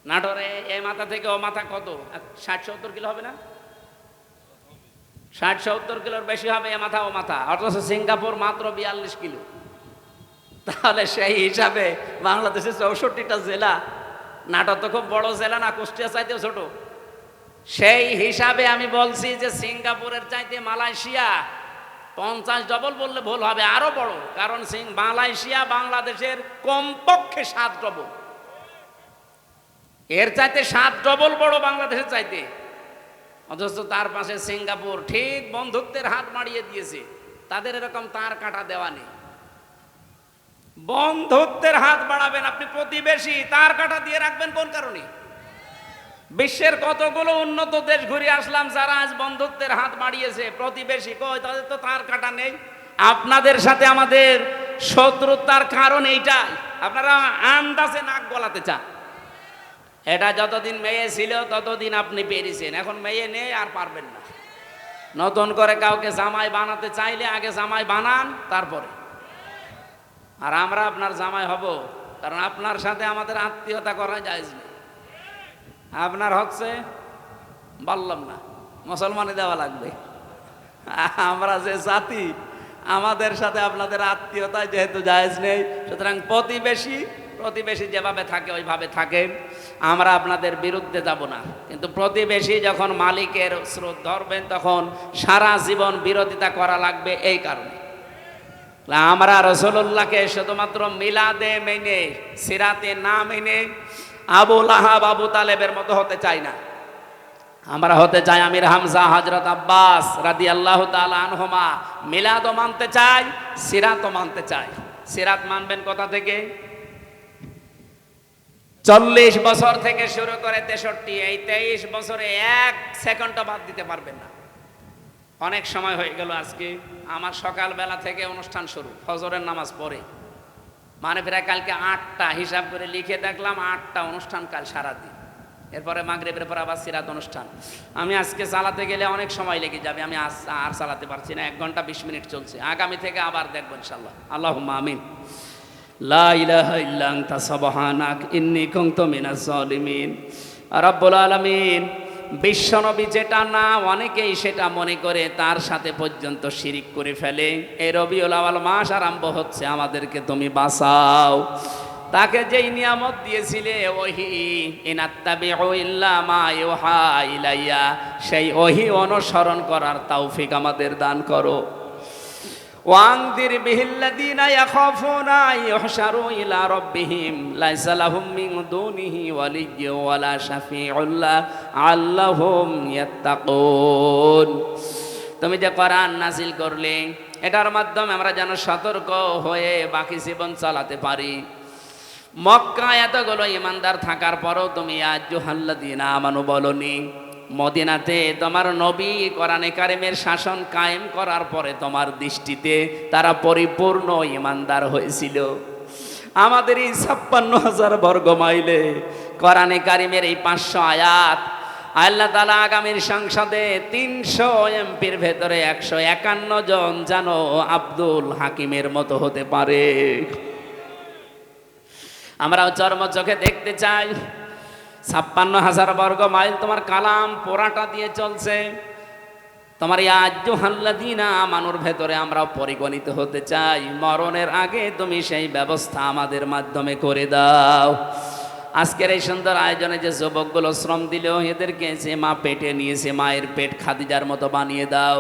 নাটোরে এই মাথা থেকে ও মাথা কত, 60-70 কিলো হবে না? 60-70 কিলোর বেশি হবে এ মাথা ও মাথা, অথচ সিঙ্গাপুর মাত্র 42 কিলো। তাহলে সেই হিসাবে বাংলাদেশের 64টা জেলা, নাটোর তো খুব বড় জেলা না, কুষ্টিয়া চাইতেও ছোট। সেই হিসাবে আমি বলছি যে সিঙ্গাপুরের চাইতে মালয়েশিয়া 50 ডবল বললে ভুল হবে, আরো বড়। কারণ মালয়েশিয়া বাংলাদেশের কমপক্ষে 7 ডবল, এর চাইতে 7 ডবল বড় বাংলাদেশের চাইতে। অথচ তার পাশে সিঙ্গাপুর ঠিক বন্ধুত্বের হাত বাড়িয়ে দিয়েছে। তাদের এরকম তার কাটা দেওয়া নেই। বন্ধুত্বের হাত বাড়াবেন আপনি, প্রতিবেশী তার কাটা দিয়ে রাখবেন কোন কারণে? বিশ্বের কতগুলো উন্নত দেশ ঘুরে আসলাম, যারা আজ বন্ধুত্বের হাত বাড়িয়েছে, প্রতিবেশী কই, তাদের তো তার কাটা নেই। আপনাদের সাথে আমাদের শত্রুতার কারণ এইটাই, আপনারা আন্দাজে নাক গলাতে চান। এটা যতদিন মেয়ে ছিল ততদিন আপনি পেরেছেন, এখন মেয়ে নেই আর পারবেন না। নতুন করে কাউকে জামাই বানাতে চাইলে আগে জামাই বানান, তারপরে। আর আমরা আপনার জামাই হব, কারণ আপনার সাথে আমাদের আত্মীয়তা করা যায় না। আপনার হচ্ছে বললাম না, মুসলমানই দেওয়া লাগবে। আমরা যে জাতি, আমাদের সাথে আপনাদের আত্মীয়তা যেহেতু জায়েজ নেই, সুতরাং প্রতিবেশী যেভাবে থাকে ওইভাবে থাকেন। আমরা আপনাদের বিরুদ্ধে যাব না, কিন্তু প্রতিবেশী যখন মালিকের স্রোত ধরবেন তখন সারা জীবন বিরোধিতা করা লাগবে। এই কারণে আমরা রাসূলুল্লাহকে শুধুমাত্র মিলাদে মেনে, সিরাতে না মেনে আবু লাহাব আবু তালেবের মতো হতে চাই না। আমরা হতে চাই আমির হামজা হযরত আব্বাস রাদিয়াল্লাহু তাআলা আনহুমা। মিলাদও মানতে চাই, সিরাতও মানতে চাই। সিরাত মানবেন কোথা থেকে? 40 বছর থেকে শুরু করে 63, এই 23 বছরে 1 সেকেন্ডও বাদ দিতে পারবেন না। অনেক সময় হয়ে গেল আজকে। আমার সকালবেলা থেকে অনুষ্ঠান শুরু, ফজরের নামাজ পড়ে, মানে প্রায় কালকে 8টা হিসাব করে লিখে দেখলাম, 8টা অনুষ্ঠান কাল সারাদিন। এরপরে মাগরিবের পর আবার সিরাত অনুষ্ঠান। আমি আজকে চালাতে গেলে অনেক সময় লেগে যাবে, আমি আর চালাতে পারছি না। 1 ঘন্টা 20 মিনিট চলছে। আগামী থেকে আবার দেখবো ইনশাআল্লাহ। আল্লাহুম্মা আমিন। লা ইলাহা ইল্লা আনতা সুবহানাক ইন্নী কুনতু মিনাজ জালিমিন। রব্বুল আলামিন, বিশ্বনবী যেটা না অনেকেই সেটা মনে করে তার সাথে পর্যন্ত শিরিক করে ফেলে। এই রবিউল আউয়াল মাস আরম্ভ হচ্ছে, আমাদেরকে তুমি বাঁচাও। তাকে যেই নিয়ামত দিয়েছিলে ওহি, ইনাত্তাবিউ ইল্লা মা ইউহা ইলাইয়া, সেই ওহি অনুসরণ করার তৌফিক আমাদের দান করো। ওয়ানদির বিহিল্লাযীনা ইয়াখাফুনা ইউহশারু ইলা রাব্বিহিম লাইসা লাহুম মিন দুনিহি ওয়ালিয়্যুন ওয়ালা শাফিউন আল্লাহুম ইয়াত্তাকুন। তুমি যে কোরআন নাযিল করলে, এটার মাধ্যমে আমরা যেন সতর্ক হয়ে বাকি জীবন চালাতে পারি। মক্কায় এতগুলো ইমানদার থাকার পরও তুমি আইয়ুহাল্লাযীনা আমানু বলনি। মদিনাতে তোমার নবী কোরআনে কারিমের শাসন কায়েম করার পরে তোমার দৃষ্টিতে তারা পরিপূর্ণ ইমানদার হয়েছিল। আমাদের এই 56,000 বর্গ মাইলে কোরআনে কারিমের এই 500 আয়াত আল্লাহ তাআলা আগামীর সংসদে 300 এমপির ভেতরে 151 জন যেন আব্দুল হাকিমের মতো হতে পারে। আমরাও চর্ম চোখে দেখতে চাই। 56,000 বর্গ মাইল তোমার কালাম পোড়াটা দিয়ে চলছে। তোমার ইয়া আইয়ুহাল্লাযীনা আমানুর ভেতরে আমরাও পরিগণিত হতে চাই। মরণের আগে তুমি সেই ব্যবস্থা আমাদের মাধ্যমে করে দাও। আজকের এই সুন্দর আয়োজনে যে যুবকগুলো শ্রম দিল, এদেরকে যে মা পেটে নিয়েছে, মায়ের পেট খাদিজার মতো বানিয়ে দাও।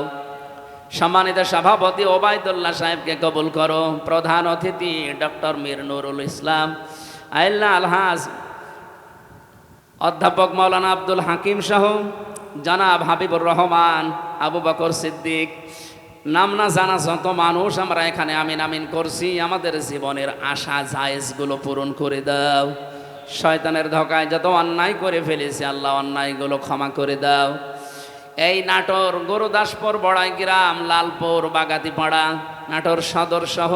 সম্মানিত সভাপতি ওবায়দুল্লাহ সাহেবকে কবুল করো। প্রধান অতিথি ডক্টর মীর নুরুল ইসলাম, আল্লাহ আলহাজ অধ্যাপক মাওলানা আব্দুল হাকিম সহ জনাব হাবিবুর রহমান, আবু বকর সিদ্দিক, নাম না জানা যত মানুষ আমরা এখানে আমিন আমিন করছি, আমাদের জীবনের আশা জায়েজগুলো পূরণ করে দাও। শয়তানের ধোকায় যত অন্যায় করে ফেলেছি আল্লাহ, অন্যায়গুলো ক্ষমা করে দাও। এই নাটোর গুরুদাসপুর, বড়াই গ্রাম, লালপুর, বাগাতিপাড়া, নাটোর সদর সহ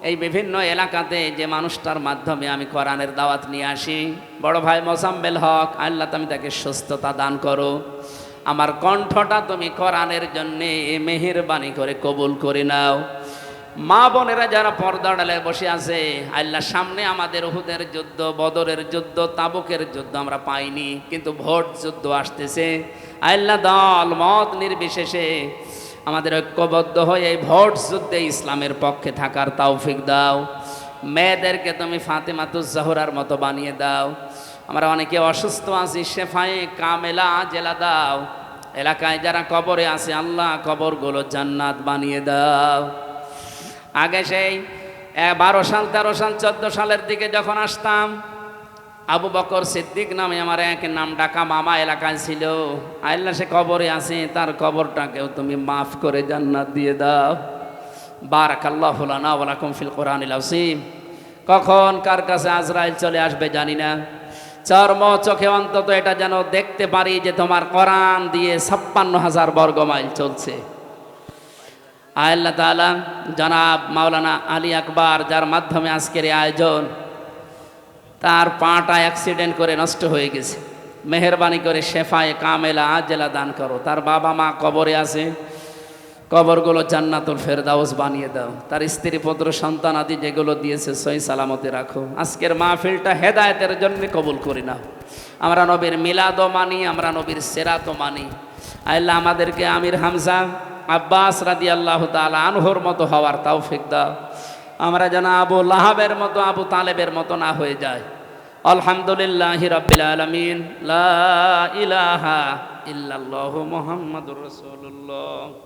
এই বিভিন্ন এলাকাতে যে মানুষটার মাধ্যমে আমি কোরআনের দাওয়াত নিয়ে আসি, বড় ভাই মোজাম্মেল হক, আল্লাহ তুমি তাকে সুস্থতা দান করো। আমার কণ্ঠটা তুমি কোরআনের জন্যে মেহেরবানি করে কবুল করে নাও। মা বোনেরা যারা পর্দা ডালে বসে আছে, আল্লাহ সামনে আমাদের উহুদের যুদ্ধ, বদরের যুদ্ধ, তাবুকের যুদ্ধ আমরা পাইনি, কিন্তু ভোট যুদ্ধ আসতেছে। আল্লাহ দল মত নির্বিশেষে আমাদের ঐক্যবদ্ধ হয়ে এই ভোট যুদ্ধে ইসলামের পক্ষে থাকার তৌফিক দাও। মেয়েদেরকে তুমি ফাতেমাতুজ জাহরার মতো বানিয়ে দাও। আমরা অনেকে অসুস্থ আছি, শেফায়ে কামেলা জেলা দাও। এলাকায় যারা কবরে আছে আল্লাহ কবরগুলো জান্নাত বানিয়ে দাও। আগে সেই 12 সাল, 13 সাল, 14 সালের দিকে যখন আসতাম, আবু বকর সিদ্দিক নামে আমার এক নাম ডাকা মামা এলাকায় ছিল। আল্লাহ সে কবরে আছে, তার কবরটাকেও তুমি মাফ করে জান্নাত দিয়ে দাও। বারাকাল্লাহু লানা ওয়া লাকুম ফিল কোরআনিল আযীম। কখন কার কাছে আজরাইল চলে আসবে জানি না। চর্ম চোখে অন্তত এটা যেন দেখতে পারি যে তোমার কোরআন দিয়ে 56,000 বর্গ মাইল চলছে। আল্লাহ তাআলা জনাব মাওলানা আলী আকবর, যার মাধ্যমে আজকের এই আয়োজন, তার পাটা অ্যাক্সিডেন্ট করে নষ্ট হয়ে গেছে। মেহেরবানি করে শেফায়ে কামেলা আজেলা দান করো। তার বাবা মা কবরে আছে, কবরগুলো জান্নাতুল ফেরদাউস বানিয়ে দাও। তার স্ত্রী পুত্র সন্তান আদি যেগুলো দিয়েছে সহি সালামতে রাখো। আজকের মাহফিলটা হেদায়েতের জন্য কবুল করি নাও। আমরা নবীর মিলাদও মানি, আমরা নবীর সেরাতও মানি। আল্লাহ আমাদেরকে আমির হামজা আব্বাস রাদিয়াল্লাহু তাআলা আনহুর মতো হওয়ার তৌফিক দাও। আমরা যেন আবু লাহাবের মতো, আবু তালেবের মতো না হয়ে যায়। আলহামদুলিল্লাহি রাব্বিল আলামিন। লা ইলাহা ইল্লাল্লাহু মুহাম্মাদুর রাসূলুল্লাহ।